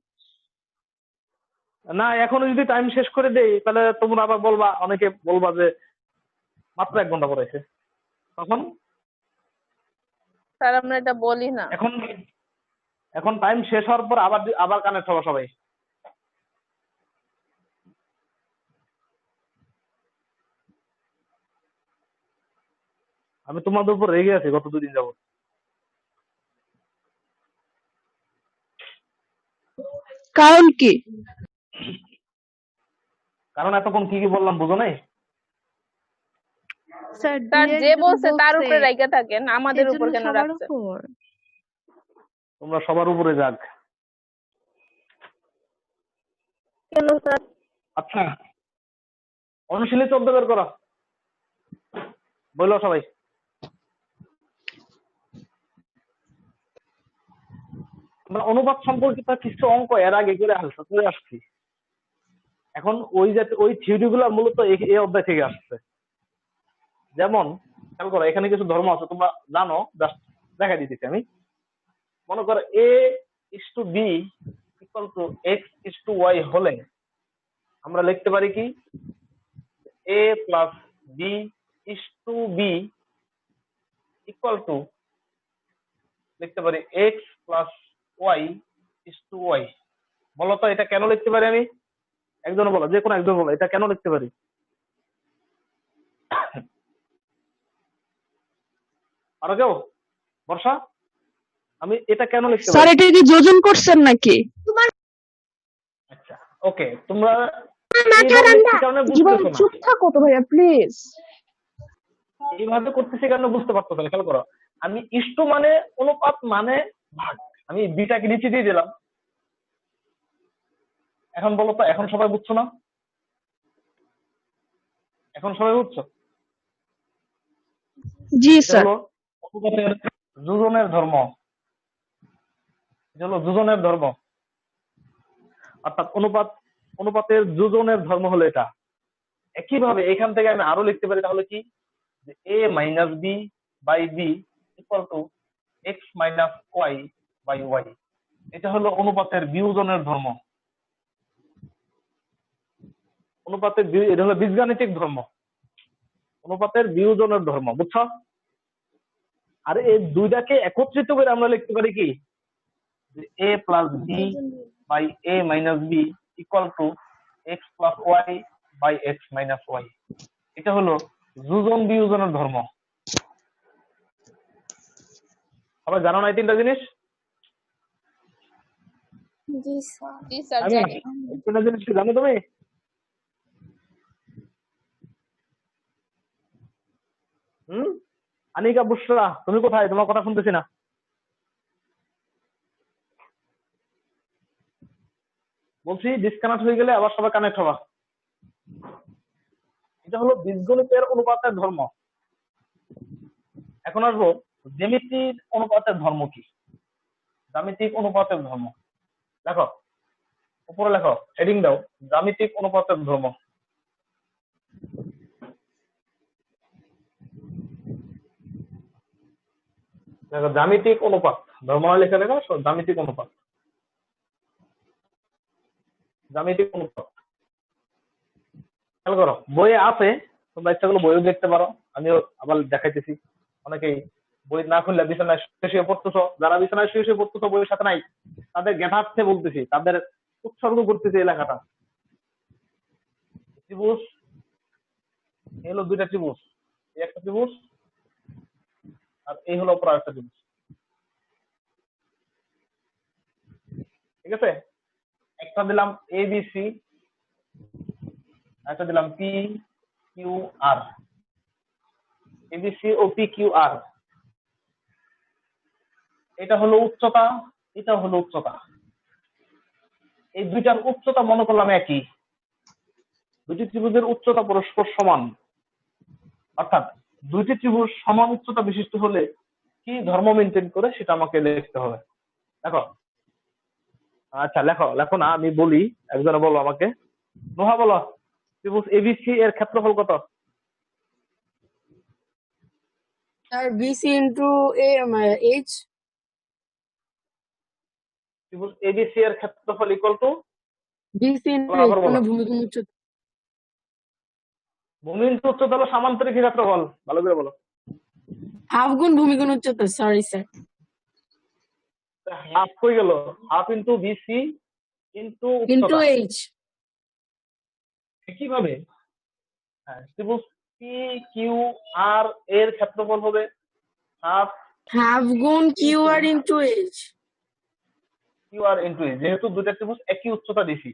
না, এখনো যদি টাইম শেষ করে দেই তাহলে তোমরা আবার বলবা, অনেকে বলবা যে মাত্র 1 ঘন্টা পড়াইছে। তখন স্যার আমরা এটা বলি না। এখন এখন টাইম শেষ হওয়ার পর আবার আবার কানেক্ট হবো সবাই। আমি তোমাদের উপর রেগে আছি গত 2 দিন যাবত। কারণ কি? কারণ এতক্ষণ কি কি বললাম বুঝো নাই? স্যার স্যার যে বলছে তার উপরে রাইখা থাকেন, আমাদের উপর কেন সবার রাখছেন? উপর। তোমরা সবার উপরে যাক। কেন স্যার? আচ্ছা, অনুশীলনী 14 বের করো, বললো সবাই। আমরা অনুপাত সম্পর্কিত কিছু অঙ্ক এর আগে করে আসছি। এখন ওই থিওরি গুলো মূলত এই অধ্যায় থেকে আসছে। যেমন খেয়াল করো, এখানে কিছু ধর্ম আছে তোমরা জানো, জাস্ট দেখা দিতেছি আমি। মনে করো A is to B equal to X is to Y হলে আমরা লিখতে পারি কি, A plus B is to B equal to লিখতে পারি X plus Y is to Y. বলো তো এটা কেন লিখতে পারি আমি? একজন বলো, যে কোনো একজন বলো, এটা কেন লিখতে পারি? আরো কেউ? বর্ষা, আমি এটা কেন লিখতে স্যার পারি? এটা কি যোজন করছেন নাকি? আচ্ছা, ওকে, তোমরা এই কারণে বুঝতেছো না, চুপ থাকো তো ভাইয়া প্লিজ। এইভাবে করতেছি কারণে বুঝতে পারতো না। খেয়াল করো, আমি ইষ্টু মানে অনুপাত মানে ভাগ, আমি বিটাকে নিচে দিয়ে দিলাম। এখন বলো তো, এখন সবাই বুঝছো না? এখন সবাই বুঝছো? জি এটা স্যার। হলো অনুপাতের যোজনের ধর্ম। এটা হলো যোজনের ধর্ম, অর্থাৎ অনুপাতের যোজনের ধর্ম হলো এটা। একইভাবে এখান থেকে আমি আরো লিখতে পারি, তাহলে কি, A minus B by B equal to X minus Y by Y. এটা হলো অনুপাতের বিয়োজনের ধর্ম। এটা হলো বীজগাণিতিক ধর্ম, অনুপাতের বিয়োজনের ধর্ম, বুঝছো? আর এই দুইটাকে একত্রিত করে আমরা লিখতে পারি কি, A plus B by A minus B equal to X plus Y by X minus Y. এটা হলো যোজন বিয়োজনের ধর্ম। সবাই জানো না এই 3টা জিনিস? জি স্যার আমি জানি। এই 3টা জিনিস কি জানো তুমি? হুম, আনিকা বুশরা তুমি কোথায়? তোমার কথা শুনতেছি না। বলছি ডিসকানেক্ট হয়ে গেলে আবার সবাই কানেক্ট হবা। এটা হলো বীজগণিতের অনুপাতের ধর্ম। এখন আসবো জ্যামিতির অনুপাতের ধর্ম কি। জ্যামিতিক অনুপাতের ধর্ম লেখো, উপরে লেখো, হেডিং দাও, জ্যামিতিক অনুপাতের ধর্ম। দেখো জ্যামিতিক অনুপাত, ধর্ম লেখা দেখো, জ্যামিতিক অনুপাত, জ্যামিতিক অনুপাত। খেয়াল করো বইয়ে আছে, তোমরা ইচ্ছা করলে বইও দেখতে পারো, আমিও আবার দেখাইতেছি। অনেকেই বই না খুললে বিছানায় শুয়ে পড়তেছো, যারা বিছানায় শুয়ে পড়তেছো বইয়ের সাথে নাই, তাদের জ্ঞাতার্থে বলতেছি, তাদের উৎসর্গ করতেছি এই লেখাটা। ত্রিভুজ, এই হলো দুইটা ত্রিভুজ, এই একটা ত্রিভুজ আর এই হলো অপর একটা ত্রিভুজ, ঠিক আছে? একটা দিলাম এ বি সি, একটা দিলাম পি কিউ আর। এবিসি ও পি কিউ আর, এটা হলো উচ্চতা, এটা হলো উচ্চতা। এই দুইটার উচ্চতা মনে করলাম একই, দুটি ত্রিভুজের উচ্চতা পরস্পর সমান, অর্থাৎ দুইটি ত্রিভুজ সমান উচ্চতা বিশিষ্ট হলে কি ধর্ম মেনটেন করে সেটা আমাকে লিখতে হবে। দেখো, আচ্ছা লেখো, লেখো না আমি বলি, একজনে বলো আমাকে। নোহা বলো, ত্রিভুজ এবিসি এর ক্ষেত্রফল কত? Sir BC into h. ত্রিভুজ এবিসি এর ক্ষেত্রফল equal to, BC into h আবার বলো। মানে ভূমিকোণ উচ্চতা। ভূমি ইনটু উচ্চতা হলো সামান্তরিক ক্ষেত্রফল, ভালো করে বলো। হাফ গুণ ভূমিকোণ উচ্চতা, সরি স্যার। হাফ হয়ে গেল, half into BC into into উচ্চতা। এইচ। একইভাবে ত্রিভুজ পি কিউ আর এর ক্ষেত্রফল হবে হাফ হাফ গুণ Q R into h. Q R into a, যেহেতু দুইটা ত্রিভুজ একই উচ্চতা দিছি,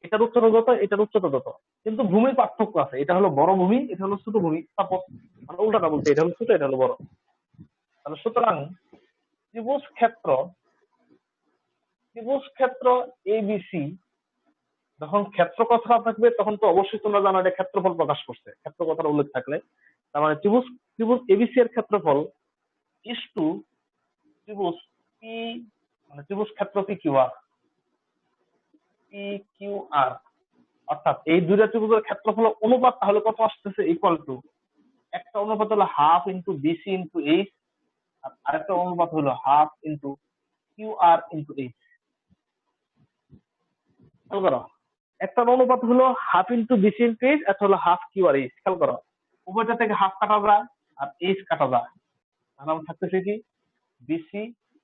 এটার উচ্চতা যত এটার উচ্চতা তত, কিন্তু ভূমির পার্থক্য আছে, এটা হলো বড় ভূমি, এটা হলো ছোট ভূমি, সাপোজ মানে উল্টাটা বলতে, এটা হলো ছোট এটা হলো বড়। তাহলে সুতরাং ত্রিভুজ ক্ষেত্র, ত্রিভুজ ক্ষেত্র এবিসি, যখন ক্ষেত্র কথাটা থাকবে তখন তো অবশ্যই তোমরা জানো এটা ক্ষেত্রফল প্রকাশ করছে, ক্ষেত্র কথাটা উল্লেখ থাকলে তার মানে ত্রিভুজ, ত্রিভুজ এবিসি এর ক্ষেত্রফল ইস টু ত্রিভুজ পি, মানে ত্রিভুজ ক্ষেত্র পি কিউ আর, পি কিউ আর, অর্থাৎ এই দুইটা ত্রিভুজের ক্ষেত্রফল অনুপাত তাহলে কত আসতেছে, ইকুয়াল টু, একটা অনুপাত হলো half into BC into H, আর আরেকটা অনুপাত হলো half into Q R into H. খেয়াল করো, একটা অনুপাত হলো half into BC into H, একটা হলো হাফ কিউ আর এইচ। খেয়াল করো উভয়টা থেকে হাফ কাটা যায় আর এইচ কাটা যায়, তাহলে আমার থাকতেছে কি BC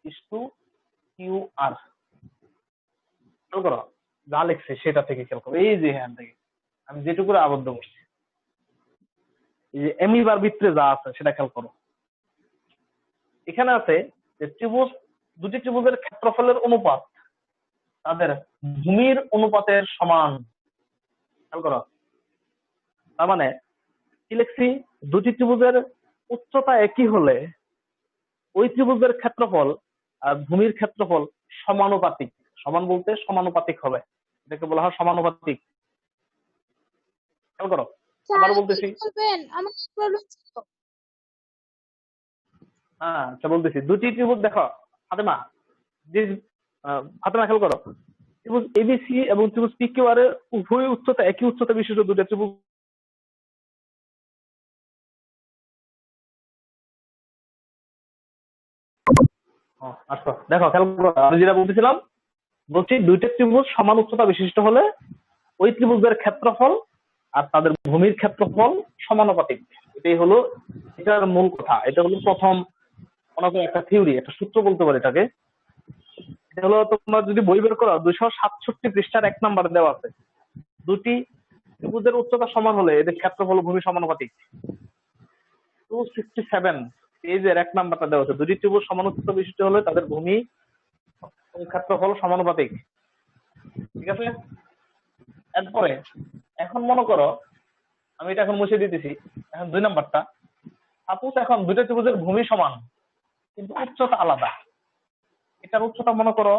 is to Q R. খেয়াল করো যা লিখছে সেটা থেকে, খেয়াল করো এই যে হ্যান্ড থেকে আমি যেটুকু আবদ্ধ করছি, এই যে এমিবার ভিতরে যা আছে সেটা খেয়াল করো। এখানে আছে যে ত্রিভুজ, দুটি ত্রিভুজের ক্ষেত্রফলের অনুপাত তাদের ভূমির অনুপাতের সমান। খেয়াল করো, তার মানে কি লিখছি, দুটি ত্রিভুজের উচ্চতা একই হলে ওই ত্রিভুজের ক্ষেত্রফল আর ভূমির ক্ষেত্রফল সমানুপাতিক। সমান বলতে সমানুপাতিক হবে, এটাকে বলা হয় সমানুপাতিক। খেয়াল করো আবার বলতেছি, বলবেন আমার প্রবলেম ছিল। হ্যাঁ আচ্ছা বলতেছি, দুটি ত্রিভুজ দেখো ফাতেমা, যে ফাতেমা খেয়াল করো, ত্রিভুজ এবিসি এবং ত্রিভুজ পি কিউ আর এর উভয় উচ্চতা একই উচ্চতা বিশিষ্ট দুটো ত্রিভুজ। আচ্ছা দেখো খেয়াল করো, আমি যেটা বলতেছিলাম, বলছি দুইটা ত্রিভুজ সমান উচ্চতা বিশিষ্ট হলে ওই ত্রিভুজের ক্ষেত্রফল আর তাদের ভূমির ক্ষেত্রফল সমানুপাতিক। এটাই হলো এটার মূল কথা, এটা হলো প্রথম অনেক একটা থিওরি, একটা সূত্র বলতে পারে এটাকে। এটা হলো তোমরা যদি বই বের করো 267 পৃষ্ঠার 1 নাম্বার দেওয়া আছে, দুটি ত্রিভুজের উচ্চতা সমান হলে এদের ক্ষেত্রফল ও ভূমি সমানুপাতিক। 267 পেজের 1 নাম্বারটা দেওয়া আছে, দুটি ত্রিভুজ সমান উচ্চতা বিশিষ্ট হলে তাদের ভূমি ও ক্ষেত্রফল সমানুপাতিক, ঠিক আছে? এরপরে এখন মনে করো, আমি এটা এখন মুছে দিতেছি, এখন 2 নাম্বারটা, সাপোজ এখন দুইটা ত্রিভুজের ভূমি সমান কিন্তু উচ্চতা আলাদা। এটার উচ্চতা মনে করো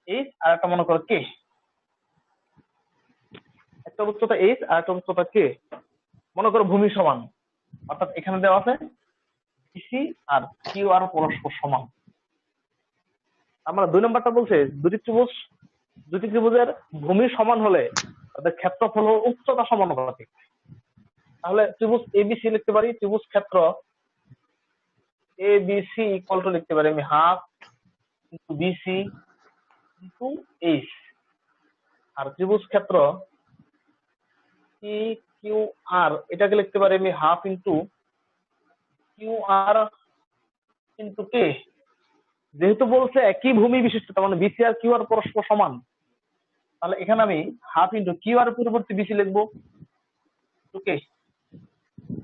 এইচ আর একটা মনে করো কে। একটা উচ্চতা এইচ আর একটা উচ্চতা কে, মনে করো ভূমি সমান, অর্থাৎ এখানে দেওয়া আছে বিসি আর কিউ আর পরস্পর সমান। আমরা 2 নম্বরটা বলছে দুটি ত্রিভুজের ভূমি সমান হলে তাদের ক্ষেত্রফল ও উচ্চতা সমানুপাতিক। তাহলে ত্রিভুজ এবিসি লিখতে পারি, ত্রিভুজ ক্ষেত্র এবিসি ইকুয়াল টু লিখতে পারি আমি half into BC into H. আর ত্রিভুজ ক্ষেত্র পি কিউ আর এটাকে লিখতে পারি আমি half into Q R into K. যেহেতু বলছে একই ভূমি বিশিষ্ট, তার মানে বিসি আর কিউ আর পরস্পর সমান, তাহলে এখানে আমি হাফ ইন্টু কিউ আর পরিবর্তে বিসি লিখবো টু কে।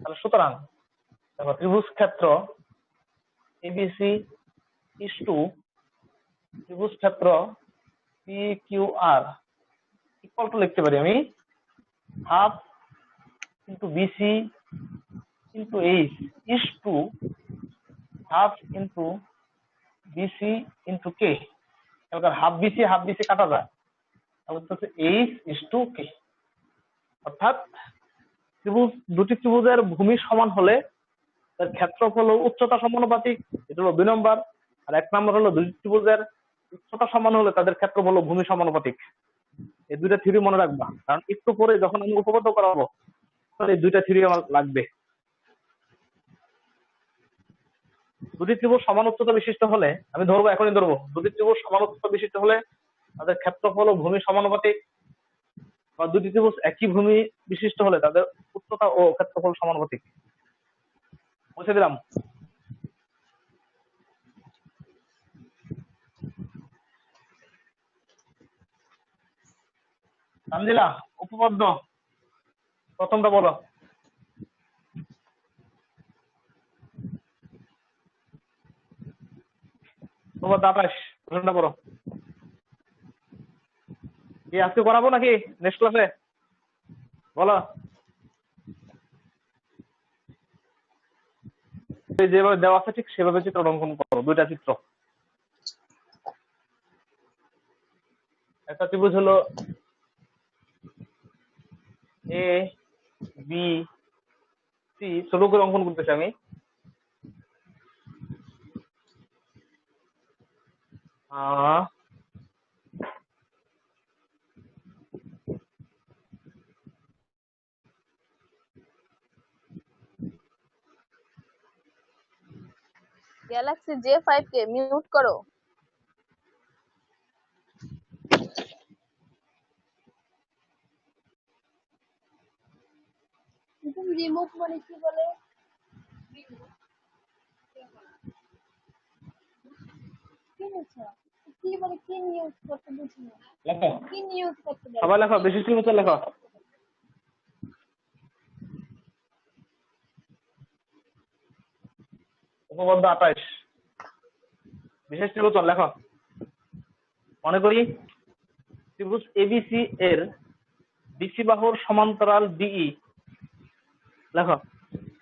তাহলে সুতরাং দেখো ত্রিভুজ ক্ষেত্র এবিসি ইস টু ত্রিভুজ ক্ষেত্র P Q R equal to লিখতে পারি আমি half into BC into h is to half into BC into k. Half BC কাটা যায়, তাহলে এইচ ইস টু কে। অর্থাৎ দুটি ত্রিভুজের ভূমি সমান হলে তার ক্ষেত্রফল ও উচ্চতা সমানুপাতিক, এটা হলো 2 নম্বর। আর 1 নম্বর হলো দুটি ত্রিভুজের উচ্চতা সমান হলে তাদের ক্ষেত্রফল ও ভূমি সমানুপাতিক। এই দুইটা থিওরি মনে রাখবা, কারণ একটু পরে যখন আমি উপপাদ্য করাবো তখন এই দুইটা থিওরি আমার লাগবে। দুটি ত্রিভুজ সমান উচ্চতা বিশিষ্ট হলে, আমি ধরবো এখনই ধরবো, দুটি ত্রিভুজ সমান উচ্চতা বিশিষ্ট হলে তাদের ক্ষেত্রফল ও ভূমি সমানুপাতিক, বা দুটি ত্রিভুজ একই ভূমি বিশিষ্ট হলে তাদের উচ্চতা ও ক্ষেত্রফল সমানুপাতিক। বুঝে দিলাম। তানজিলা, উপপাদ্য প্রথমটা বলো। তোমার 28 প্রশ্নটা করো। কি আজকে করাবো নাকি নেক্সট ক্লাসে? বলো। যেভাবে দেওয়া আছে ঠিক সেভাবে চিত্র অঙ্কন করো, দুইটা চিত্র। একটা ত্রিভুজ হলো এ বি সি, ছোট করে অঙ্কন করতেছি আমি। গ্যালাক্সি J5 কে মিউট করো। রিমুভ মানে কি বলে? কি হচ্ছে? কি মানে কি নিউজ করতে বুঝি না। লেখো, কি নিউজ করতে বলে? সবাই লেখো, বিশিষ্ট মতো লেখো। উপপাদ্য 28 বিশেষ নির্বাচন লেখো। মনে করি ত্রিভুজ এবিসি এর বিসি বাহুর সমান্তরাল ডিই। লেখো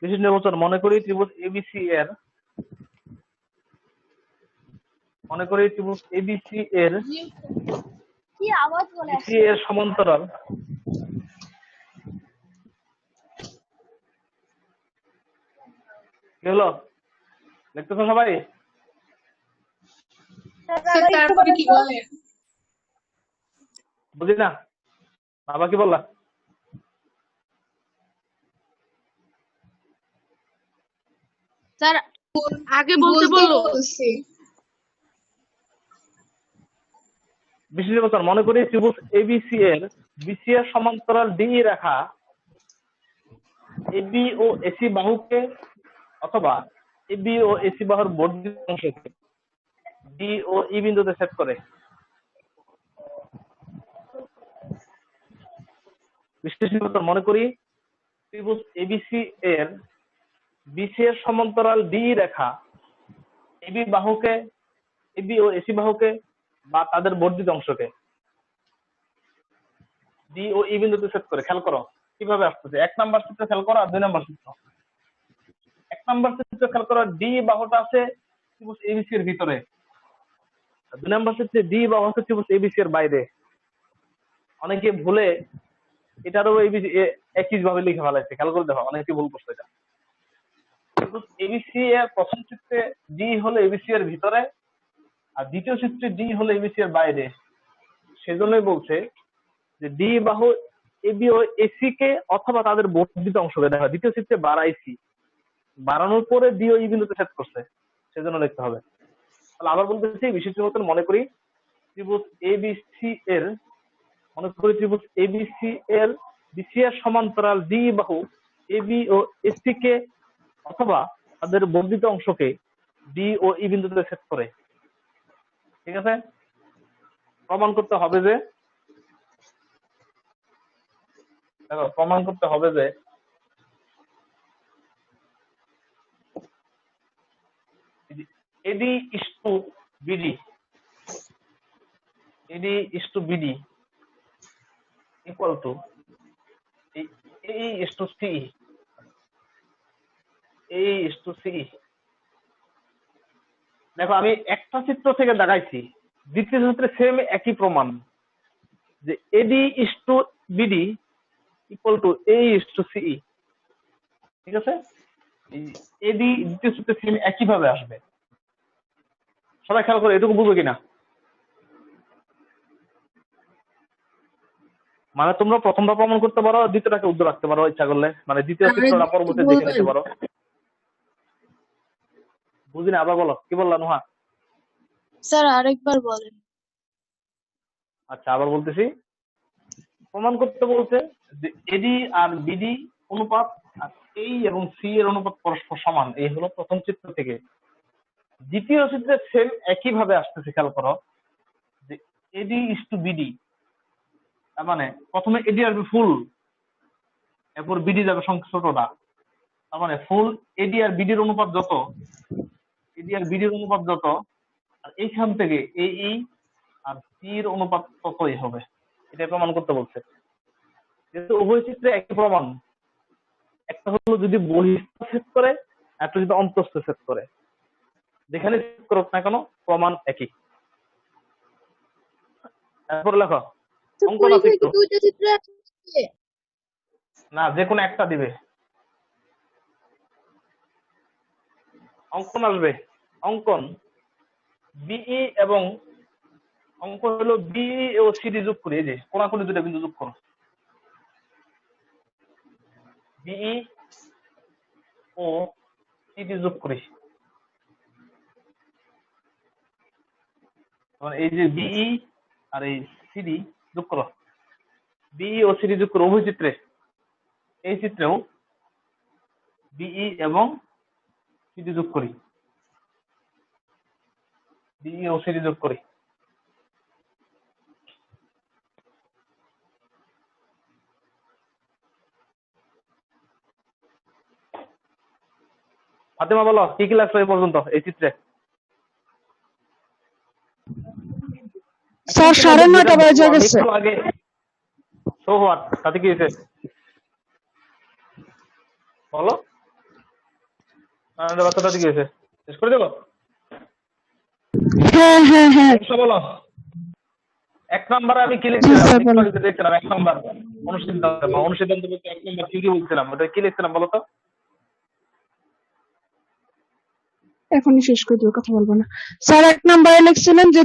বিশেষ নির্বাচন। মনে করি ত্রিভুজ এবিসি এর কি আওয়াজ বলে বিসি এর সমান্তরাল কি হলো? দেখতেছো সবাই? তারপরে কি বলে? বুঝি না, বাবা কি বললা? স্যার আগে বলতে বললো। বিশেষ নির্বাচন। মনে করি ত্রিভুজ এবিসি এর বিসি এর সমান্তরাল ডিই রেখা এবি ও এসি বাহুকে অথবা এবি ও এসি বাহুর বর্ধিত অংশকে ডি ও ই বিন্দুতে ছেদ করে। বিশ্লেষণ মনে করি ত্রিভুজ এবিসি এর বিসি এর সমান্তরাল ডি রেখা এবি ও এসি বাহুকে বা তাদের বর্ধিত অংশকে ডি ও ই বিন্দুতে ছেদ করে। খেয়াল করো কিভাবে আসতেছে। 1 নাম্বার চিত্র খেয়াল করো আর 2 নাম্বার চিত্র। 1 নাম্বার চিত্র খেয়াল করো, ডি বাহুটা আছে ত্রিভুজ এবিসি এর ভিতরে, আর 2 নাম্বার চিত্রে ডি বাহু আছে ত্রিভুজ এবিসি এর বাইরে। অনেকে ভুলে এটারও এবিসি একই ভাবে লিখে ফেলাইছে, খেয়াল করে দেখো অনেকে ভুল করছে এটা। ত্রিভুজ এবিসি এর প্রথম চিত্রে ডি হলো এবিসি এর ভিতরে, আর দ্বিতীয় চিত্রে ডি হলো এবিসি এর বাইরে। সেজন্যই বলছে যে ডি বাহু এবি ও এসি কে অথবা তাদের বর্ধিত অংশকে, দেখা দ্বিতীয় চিত্রে বাড়াইছি, বাড়ানোর পরে ডি ও ই বিন্দুতে ছেদ করছে, সেজন্য লিখতে হবে। তাহলে আবার বলতেছি বিষয়টির মতন মনে করি, ত্রিভুজ এবিসি এর, মনে করি ত্রিভুজ এবিসি এর বিসি এর সমান্তরাল ডি বাহু এবি ও এসি কে অথবা তাদের বর্ধিত অংশকে ডি ও ই বিন্দুতে ছেদ করে। ঠিক আছে, প্রমাণ করতে হবে যে, দেখো প্রমাণ করতে হবে যে AD is to BD, AD is to BD equal to এই ইস টু সি, এই ইস টু সি। দেখো আমি একটা চিত্র থেকে দেখাইছি, দ্বিতীয় চিত্রে সেম একই প্রমাণ যে AD is to BD equal to এই ইস টু সি। ঠিক আছে, এডি দ্বিতীয় চিত্রে সেম একই ভাবে আসবে। সবাই খেয়াল করে এটুকু বুঝো কিনা? মানে তোমরা প্রথমটা প্রমাণ করতে পারো, দ্বিতীয়টাকে উদ্ধার রাখতে পারো ইচ্ছা করলে, মানে দ্বিতীয় চিত্রটা পরবর্তী দেখে নিতে পারো। বুঝিনি, আবার বলো, কি বললা নুহা? স্যার আরেকবার বলেন। আচ্ছা আবার বলতেছি, প্রমাণ করতে বলছে যে এডি আর বিডি অনুপাত আর এই এবং সি এর অনুপাত পরস্পর সমান, এই হলো প্রথম চিত্র থেকে। দ্বিতীয় চিত্রে সেম একই ভাবে আসতেছে, খেয়াল করো যে এডি ইস টু বিডি, তার মানে প্রথমে এডি আসবে ফুল, এরপর বিডি যাবে ছোটটা, তার মানে ফুল এডি আর বিডির অনুপাত যত, এডি আর বিডির অনুপাত যত, আর এইখান থেকে এই আর সি এর অনুপাত ততই হবে। এটা প্রমাণ করতে বলছে। যেহেতু উভয় চিত্রে একই প্রমাণ, একটা হলো যদি বহিঃস্থ ছেদ করে, একটা যদি অন্তঃস্থ ছেদ করে, যেখানে ছেদ করুক না কেন প্রমাণ একই। তারপর লেখো অঙ্কন আছে একটু। দুইটা চিত্র না, যে কোনো একটা দিবে, অঙ্কন আসবে। অঙ্কন বিই এবং অঙ্কন হলো বিই ও সিডি যোগ করি, এই যে কোনাকুনি দুটো বিন্দু যোগ করো, বিই ও সিডি যোগ করি। এই যে বিই আর এই সিডি যোগ করো, বিই ও সিডি যোগ করো উভয় চিত্রে। এই চিত্রেও বিই এবং সিডি যোগ করি, বিই ও সিডি যোগ করি। ফাতেমা বলো কি কি লাগছে এই পর্যন্ত এই চিত্রে? স্যার 9:30 বাজে গেছে। আগে সো হোয়াট, তাতে কি হয়েছে বলো? বাচ্চাটা কি হয়েছে, শেষ করে দেবো? হ্যাঁ হ্যাঁ হ্যাঁ বলো 1 নম্বরে আমি কি লিখছিলাম? 1 নম্বর অনুসিদ্ধান্ত বলতে 1 নম্বর কি বলছিলাম, ওটা কি লিখছিলাম বলো তো? এখনই শেষ করে দিও, কথা বলবো না। স্যার 1 নম্বরে লিখছিলেন যে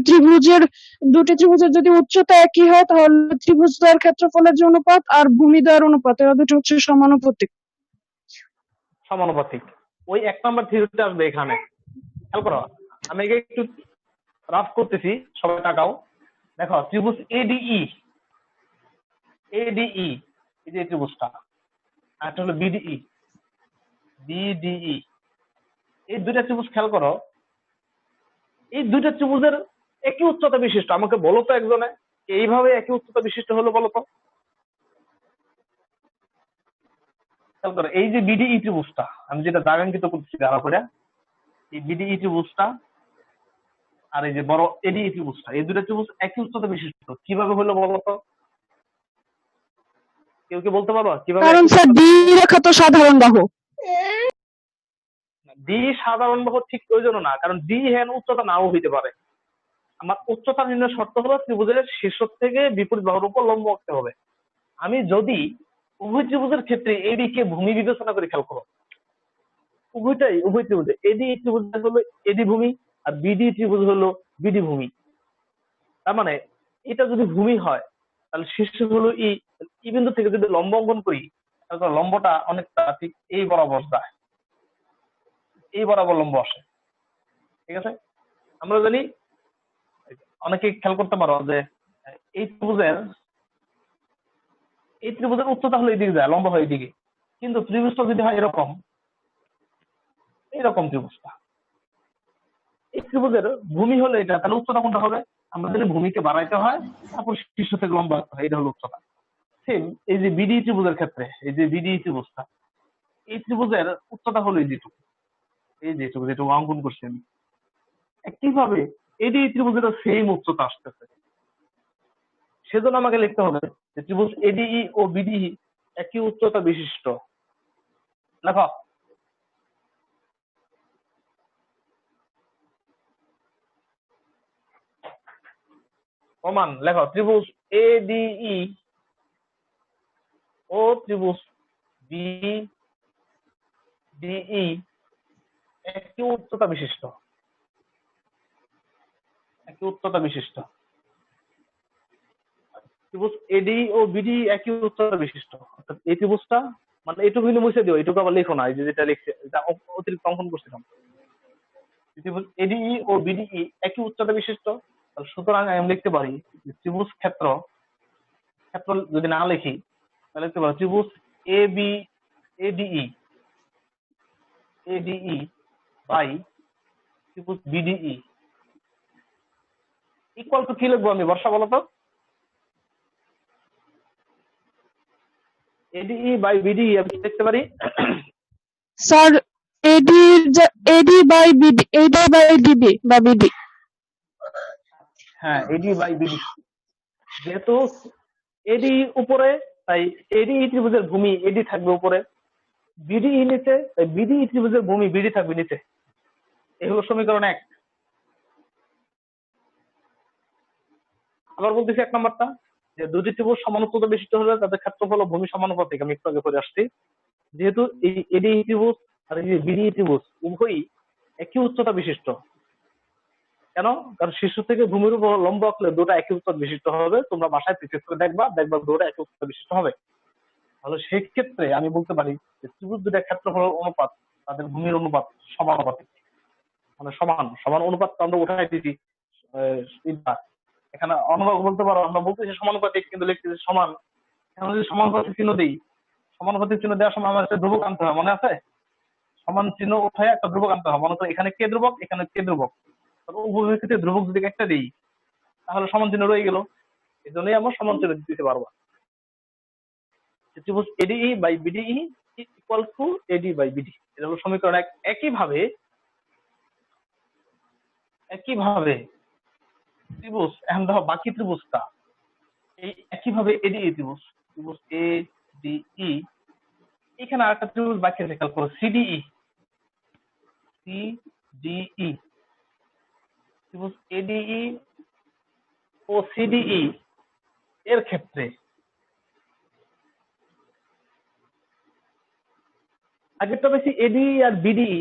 দুটি ত্রিভুজের যদি উচ্চতা একই হয় তাহলে ত্রিভুজদ্বয়ের ক্ষেত্রফলের যে অনুপাত আর ভূমিদ্বয়ের অনুপাত, এরা দুটো হচ্ছে সমানুপাতিক। সমানুপাতিক, ওই 1 নম্বর থিওরিটা আসবে এখানে। খেয়াল করো, আমি একটু রাফ করতেছি, সবাই তাকাও। দেখো ত্রিভুজ এডিই, এডিই এই যে ত্রিভুজটা, আর একটা হলো বিডিই, বিডিই, এই দুইটা ত্রিভুজ খেয়াল করো, এই দুইটা ত্রিভুজের একই উচ্চতা বিশিষ্ট। আমাকে বলো তো একজনে এইভাবে একই উচ্চতা বিশিষ্ট হলো বলো তো? খেয়াল করো, এই যে বিডিই ত্রিভুজটা আমি যেটা দাগাঙ্কিত করতেছি গাঢ় করে, এই বিডিই ত্রিভুজটা আর এই যে বড় এডিই ত্রিভুজটা, এই দুইটা ত্রিভুজ একই উচ্চতা বিশিষ্ট। কিভাবে হলো বলো তো? কেউ কি বলতে পারো কিভাবে? কারণ স্যার ডি রেখা তো সাধারণ বাহু। ডি সাধারণ বাহু ঠিক ওই জন্য না, কারণ ডি হ্যান উচ্চতা নাও হইতে পারে। আমার উচ্চতা নির্ণয় শর্ত হলো ত্রিভুজের শীর্ষ থেকে বিপরীত বাহুর উপর লম্ব আঁকতে হবে। আমি যদি উভয় ত্রিভুজের ক্ষেত্রে এডি কে ভূমি বিবেচনা করে খেয়াল করো, উভয় ত্রিভুজে এডি ত্রিভুজ হলো এডি ভূমি আর বিডি ত্রিভুজ হলো বিডি ভূমি। তার মানে এটা যদি ভূমি হয় তাহলে শীর্ষ হলো ই, ই বিন্দু থেকে যদি লম্ব অঙ্কন করি তাহলে লম্বটা অনেকটা ঠিক এই বরাবর যায়, এই বরাবর লম্ব আসে। ঠিক আছে, আমরা জানি অনেকে খেয়াল করতে পারো যে এই ত্রিভুজের উচ্চতা হলো এইদিকে যায়, লম্ব হয় এইদিকে, কিন্তু ত্রিভুজটা যদি হয় এরকম, এইরকম ত্রিভুজটা, এই ত্রিভুজের ভূমি হলো এটা, তাহলে উচ্চতা কোনটা হবে? আমরা যদি ভূমিকে বাড়াইতে হয় তারপর শীর্ষ থেকে লম্বা আঁকতে হয়, এটা হলো উচ্চতা। সেম এই যে বিডি ত্রিভুজের ক্ষেত্রে, এই যে বিডি ত্রিভুজটা, এই ত্রিভুজের উচ্চতা হলো এই যেটুকু, যেটুকু অঙ্কন করছি আমি। একইভাবে এডি ত্রিভুজের সেম উচ্চতা আসতেছে, সেজন্য আমাকে লিখতে হবে যে ত্রিভুজ এডিই ও বিডিই একই উচ্চতা বিশিষ্ট। লেখো, প্রমাণ লেখো, ত্রিভুজ এডিই ও ত্রিভুজ বিডিই একই উচ্চতা বিশিষ্ট, একই উচ্চতা বিশিষ্ট। ত্রিভুজ এডি ও বিডি একই উচ্চতা বিশিষ্ট, অর্থাৎ এই ত্রিভুজটা মানে এইটুকু কিন্তু মুছে দিও, এইটুকু আবার লিখো না, এই যে যেটা লিখছে এটা অতিরিক্ত অঙ্কন করছিলাম। ত্রিভুজ এডিই ও বিডিই একই উচ্চতা বিশিষ্ট, সুতরাং আমি লিখতে পারি ত্রিভুজ ক্ষেত্র যদি না লিখি তাহলে লিখতে পারি ত্রিভুজ এডিই বাই ত্রিভুজ বিডিই ইকুয়াল টু কি লিখবো আমি বর্ষা, বলো তো? এডিই বাই বিডিই আমি কি লিখতে পারি? স্যার এডি বাই ডিবি বা বিডি। হ্যাঁ, এডি বাই বিডি, যেহেতু এডি উপরে তাই এডি ত্রিভুজের ভূমি এডি থাকবে উপরে, বিডিই নিচে তাই বিডি ত্রিভুজের ভূমি বিডি থাকবে নিচে। এই হলো সমীকরণ 1। আবার বলতেছি 1 নাম্বারটা, যে দুটি ত্রিভুজ সমান উচ্চতা বিশিষ্ট হলে তাদের ক্ষেত্রফল ও ভূমি সমানুপাতিক। আমি একটু আগে করে আসছি, যেহেতু এই এডি ত্রিভুজ আর এই বিডি ত্রিভুজ উভয়ই একই উচ্চতা বিশিষ্ট। কেন? কারণ শীর্ষ থেকে ভূমির উপর লম্ব আঁকলে দুটো একই উচ্চতা বিশিষ্ট হবে। তোমরা বাসায় প্র্যাকটিস করে দেখবা দুটো একই উচ্চতা বিশিষ্ট হবে। তাহলে সেই ক্ষেত্রে আমি বলতে পারি যে ত্রিভুজ দুটার ক্ষেত্রফল অনুপাত তাদের ভূমির অনুপাত সমানুপাতিক, মানে সমান অনুপাত আমরা উঠাই দিচ্ছি। এখানে অনুপাত বলতে পারো, আমরা বলতেছি সমানুপাতিক কিন্তু লিখতেছি সমান। এখন যদি সমানুপাতিক চিহ্ন দিই, সমানুপাতিক চিহ্ন দেওয়ার সময় আমার একটা ধ্রুবক আনতে হয়, মনে আছে? সমান চিহ্ন উঠায় একটা ধ্রুবক আনতে হয়, মনে করো এখানে কে ধ্রুবক, এখানে কে ধ্রুবক, উভয় ক্ষেত্রে ধ্রুবক যদি একটা দিই তাহলে সমান চিহ্ন রয়ে গেল, এই জন্যই আমরা সমান চিহ্ন দিতে পারবো। ত্রিভুজ ADE by BDE equal to AD by BD, এটা হলো সমীকরণ 1। একইভাবে ত্রিভুজ, এখন দেখো বাকি ত্রিভুজটা এই একইভাবে এডিই ত্রিভুজ এডিই, এখানে আরেকটা ত্রিভুজ বাকি আছে, খেয়াল করো, সিডিই ত্রিভুজ এডিই ও সিডিই এর ক্ষেত্রে আগেরটা বেশি এডিই আর বিডিই,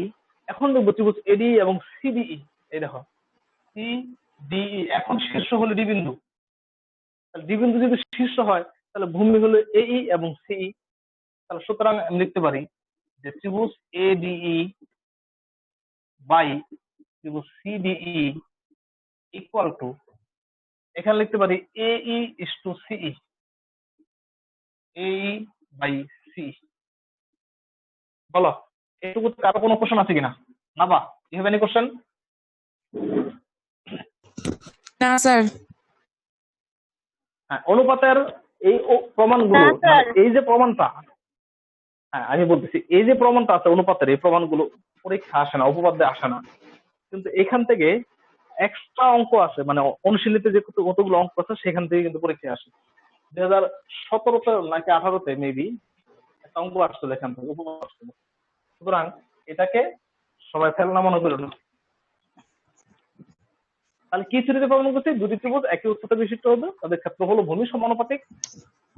এখন দেখবো ত্রিভুজ এডিই এবং সিডিই। এই দেখো সিডিই, এখন শীর্ষ হলো ডি বিন্দু, ডি বিন্দু যদি শীর্ষ হয় তাহলে ভূমি হলো এই এবং সিই। তাহলে সুতরাং আমি লিখতে পারি যে ত্রিভুজ এডিই বাই ত্রিভুজ সিডিই ইকুয়াল টু, এখানে লিখতে পারি এই ইস টু সিই, এই বাই সি। বলো এটুকু কারো কোনো কোশ্চেন আছে কিনা? না বা ইউ হ্যাভ এনি কোশ্চেন? না স্যার। হ্যাঁ, অনুপাতের এই প্রমাণগুলো, না, স্যার। এই যে প্রমাণটা, হ্যাঁ আমি বলতেছি এই যে প্রমাণটা আছে অনুপাতের, এই প্রমাণগুলো পরীক্ষা আসে না, উপপাদ্যে আসে না, কিন্তু এখান থেকে এক্সট্রা অঙ্ক আছে, মানে অনুশীলনীতে যে কতগুলো অঙ্ক আছে সেখান থেকে কিন্তু পরীক্ষা আসে। 2017-তে নাকি 18-তে মেবি একটা অঙ্ক আসছিল এখান থেকে, উপপাদ্য আসছিল। সুতরাং এটাকে সবাই ফেলনা মনে করো না। তাহলে কি থিওরিতে প্রমাণ করছি? দুটি ত্রিভুজ একই উচ্চতা বিশিষ্ট হবে, তাদের ক্ষেত্রফল ও ভূমি সমানুপাতিক।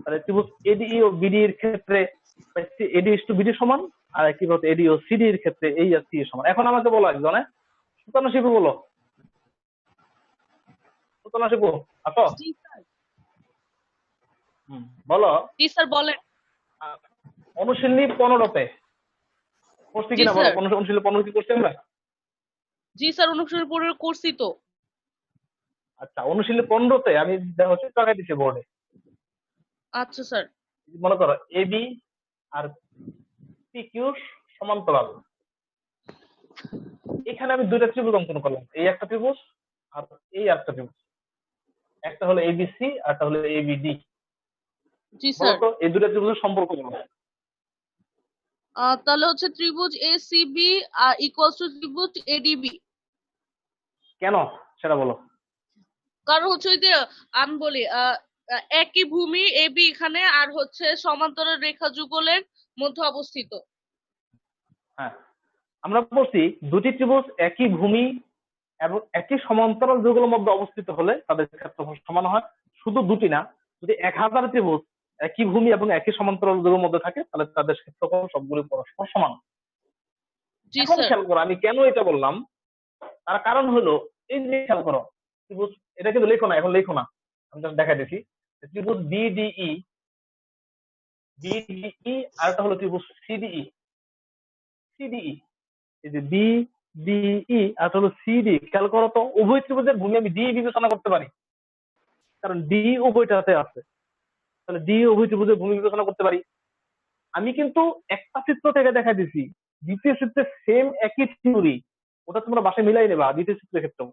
তাহলে ত্রিভুজ এডি ও বিডি এর ক্ষেত্রে এডি ইস টু বিডি সমান, আর একইভাবে এডি ও সিডি এর ক্ষেত্রে এই আর সি এর সমান। এখন আমাকে বলো একজনে, সুতরাং শিবু বলো, সুতরাং শিবু আসো। জি স্যার। বলো। জি স্যার বলেন। অনুশীলনী 15-তে করছি জি কিনা বলো, স্যার। অনুশীলনী 15 কি করছি আমরা? জি স্যার, অনুসরণ করে করছি তো। আচ্ছা, অনুশীলনী 15-তে আমি দেখো চিত্র আঁকাই দিচ্ছি বোর্ডে। আচ্ছা স্যার। মনে করো এবি আর পি কিউ সমান্তরাল। এখানে আমি দুইটা ত্রিভুজ অঙ্কন করলাম, এই একটা ত্রিভুজ আর এই একটা ত্রিভুজ। একটা হলো এবিসি আর একটা হলো এবিডি। জি স্যার। বলতো এই দুইটা ত্রিভুজের সম্পর্ক বলো। তাহলে হচ্ছে ত্রিভুজ এসিবি ইকুয়ালস টু ত্রিভুজ এডিবি। কেন সেটা বলো। কারণ হচ্ছে ওই যে আমি বলি একই ভূমি এবি এখানে, আর হচ্ছে সমান্তরাল রেখা যুগলের মধ্যে অবস্থিত। হ্যাঁ, আমরা বলছি দুটি ত্রিভুজ একই ভূমি এবং একই সমান্তরাল যুগলের মধ্যে অবস্থিত হলে তাদের ক্ষেত্রফল সমান হয়। শুধু দুটি না, যদি 1000 ত্রিভুজ একই ভূমি এবং একই সমান্তরাল যুগের মধ্যে থাকে তাহলে তাদের ক্ষেত্রফল সবগুলি পরস্পর সমান। জি এখন স্যার। খেয়াল করো আমি কেন এটা বললাম, তার কারণ হলো এই যে খেয়াল করো ত্রিভুজ, এটা কিন্তু লেখো না, এখন লেখো না, আমি just দেখাই দিচ্ছি। ত্রিভুজ বিডিই, বিডিই আর একটা হলো ত্রিভুজ সিডিই, সিডিই। এই যে বিডিই আর হলো সিডি, খেয়াল করো তো উভয় ত্রিভুজের ভূমি আমি ডি বিবেচনা করতে পারি, কারণ ডি উভয়টাতে আছে। তাহলে ডি উভয় ত্রিভুজের ভূমি বিবেচনা করতে পারি। আমি কিন্তু একটা চিত্র থেকে দেখা দিছি, দ্বিতীয় চিত্রে সেম একই থিওরি, ওটা তোমরা বাসায় মিলাই নেবা দ্বিতীয় চিত্রের ক্ষেত্রেও।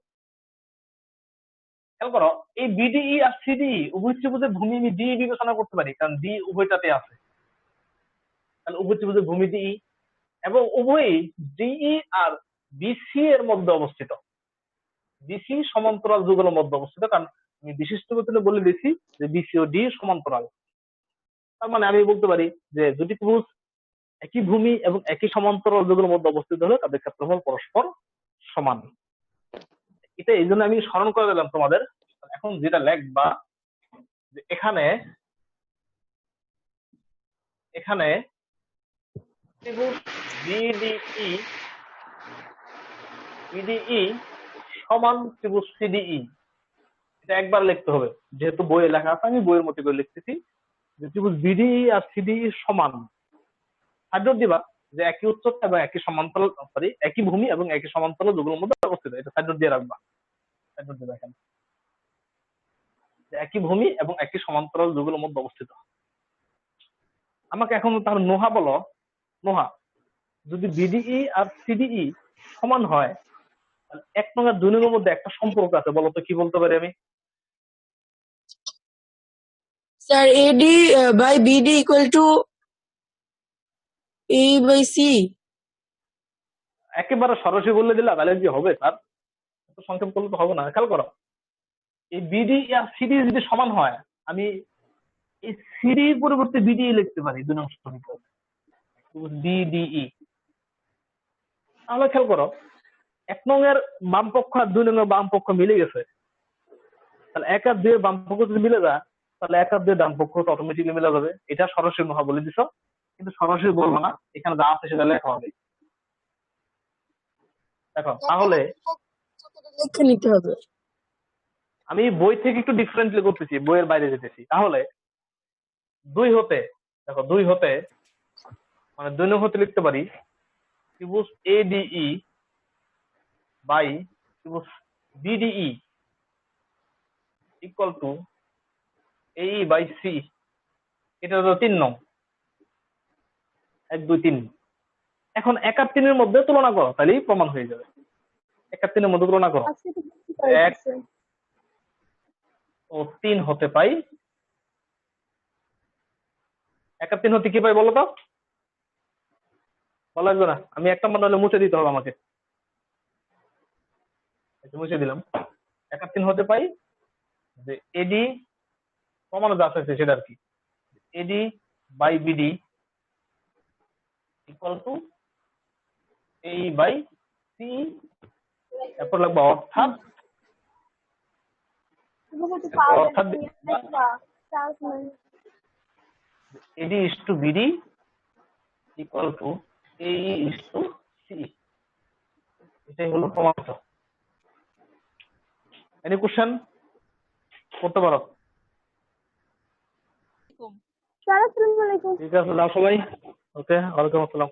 খেয়াল করো এই বিডিই আর সিডিই উভয় ত্রিভুজের ভূমি আমি ডি বিবেচনা করতে পারি, কারণ ডি উভয়টাতে আছে। তাহলে উভয় ত্রিভুজের ভূমি ডি, এবং উভয়ই ডিই আর বিসি এর মধ্যে অবস্থিত। বিসি সমান্তরাল যুগলের মধ্যে অবস্থিত, কারণ আমি বিশিষ্ট বেতনে বলে দিয়েছি যে বিসি ও ডি সমান্তরাল। তার মানে আমি বলতে পারি যে দুটি ত্রিভুজ একই ভূমি এবং একই সমান্তরাল যুগলের মধ্যে অবস্থিত হলে তাদের ক্ষেত্রফল পরস্পর সমান। এটা এই জন্য আমি স্মরণ করে দিলাম তোমাদের। এখন যেটা লেখবা যে এখানে এখানে ত্রিভুজ বিডিই বিডিই সমান ত্রিভুজ সিডিই, এটা একবার লিখতে হবে, যেহেতু বইয়ে লেখা আছে আমি বইয়ের মতো করে লিখতেছি যে ত্রিভুজ বিডিই আর সিডিই সমান। সাইড দিবা যে একই উচ্চতা এবং একই সমান্তরাল, সরি একই ভূমি এবং একই সমান্তরাল যুগলের মধ্যে অবস্থিত, এটা সাইড দিয়ে রাখবা। সাইড দিবা এখানে যে একই ভূমি এবং একই সমান্তরাল যুগলের মধ্যে অবস্থিত। আমাকে এখন তাহলে নোহা বলো, নোহা যদি বিডিই আর সিডিই সমান হয় তাহলে 1 নং আর 2 নং এর মধ্যে একটা সম্পর্ক আছে, বলো তো কি বলতে পারি আমি? Sir, AD by BD equal to A by C. একেবারে সরাসরি বললে দিলা তাহলে কি হবে স্যার? এত সংক্ষেপ করলে তো হবে না। খেয়াল করো এই বিডি আর সিডি যদি সমান হয় আমি এই সিডি পরিবর্তে বিডি লিখতে পারি 2 নং সমীকরণ বিডিই। তাহলে খেয়াল করো 1 নং এর বাম পক্ষ আর 2 নং এর বাম পক্ষ মিলে গেছে, তাহলে 1 আর 2 এর বাম পক্ষ যদি মিলে যায় তাহলে 1 আর 2 এর ডান পক্ষ তো অটোমেটিক্যালি মিলে যাবে। এটা সরাসরি নোহা বলে দিছো, কিন্তু সরাসরি বলবো না, এখানে যা আছে সেটা লেখা হবে। দেখো তাহলে লিখে নিতে হবে। আমি বই থেকে একটু ডিফারেন্টলি করতেছি, বইয়ের বাইরে যেতেছি। তাহলে 2 হতে, দেখো 2 হতে মানে 2 নং হতে লিখতে পারি ত্রিভুজ এডিই বাই ত্রিভুজ বিডিই equal to AE by C. এটা হলো 3 নং, 1 2 3। এখন 1 আর 3 এর মধ্যে তুলনা করো, তাহলেই প্রমাণ হয়ে যাবে। 1 আর 3 এর মধ্যে তুলনা করো, আজকে তো বুঝতে 1 পারতেছে। ও 3 হতে পাই। 1 আর 3 হতে কি পাই বলো তো? বলা লাগবে না, আমি 1 নম্বর নাহলে মুছে দিতে হবে আমাকে। মুছে দিলাম। 1 আর 3 হতে পাই যে এডি প্রমাণে যা আছে সেটা আর কি, AD by BD equal to AE by C এরপর লাগবে অর্থাৎ অর্থাৎ AD is to BD equal to এই ইস টু সি, এটাই হলো প্রমাণিত। এনি কোশ্চেন করতে পারো? স্যার আসসালামু আলাইকুম। ঠিক আছে, যাও সবাই। ওকে, ওয়ালাইকুম আসসালাম।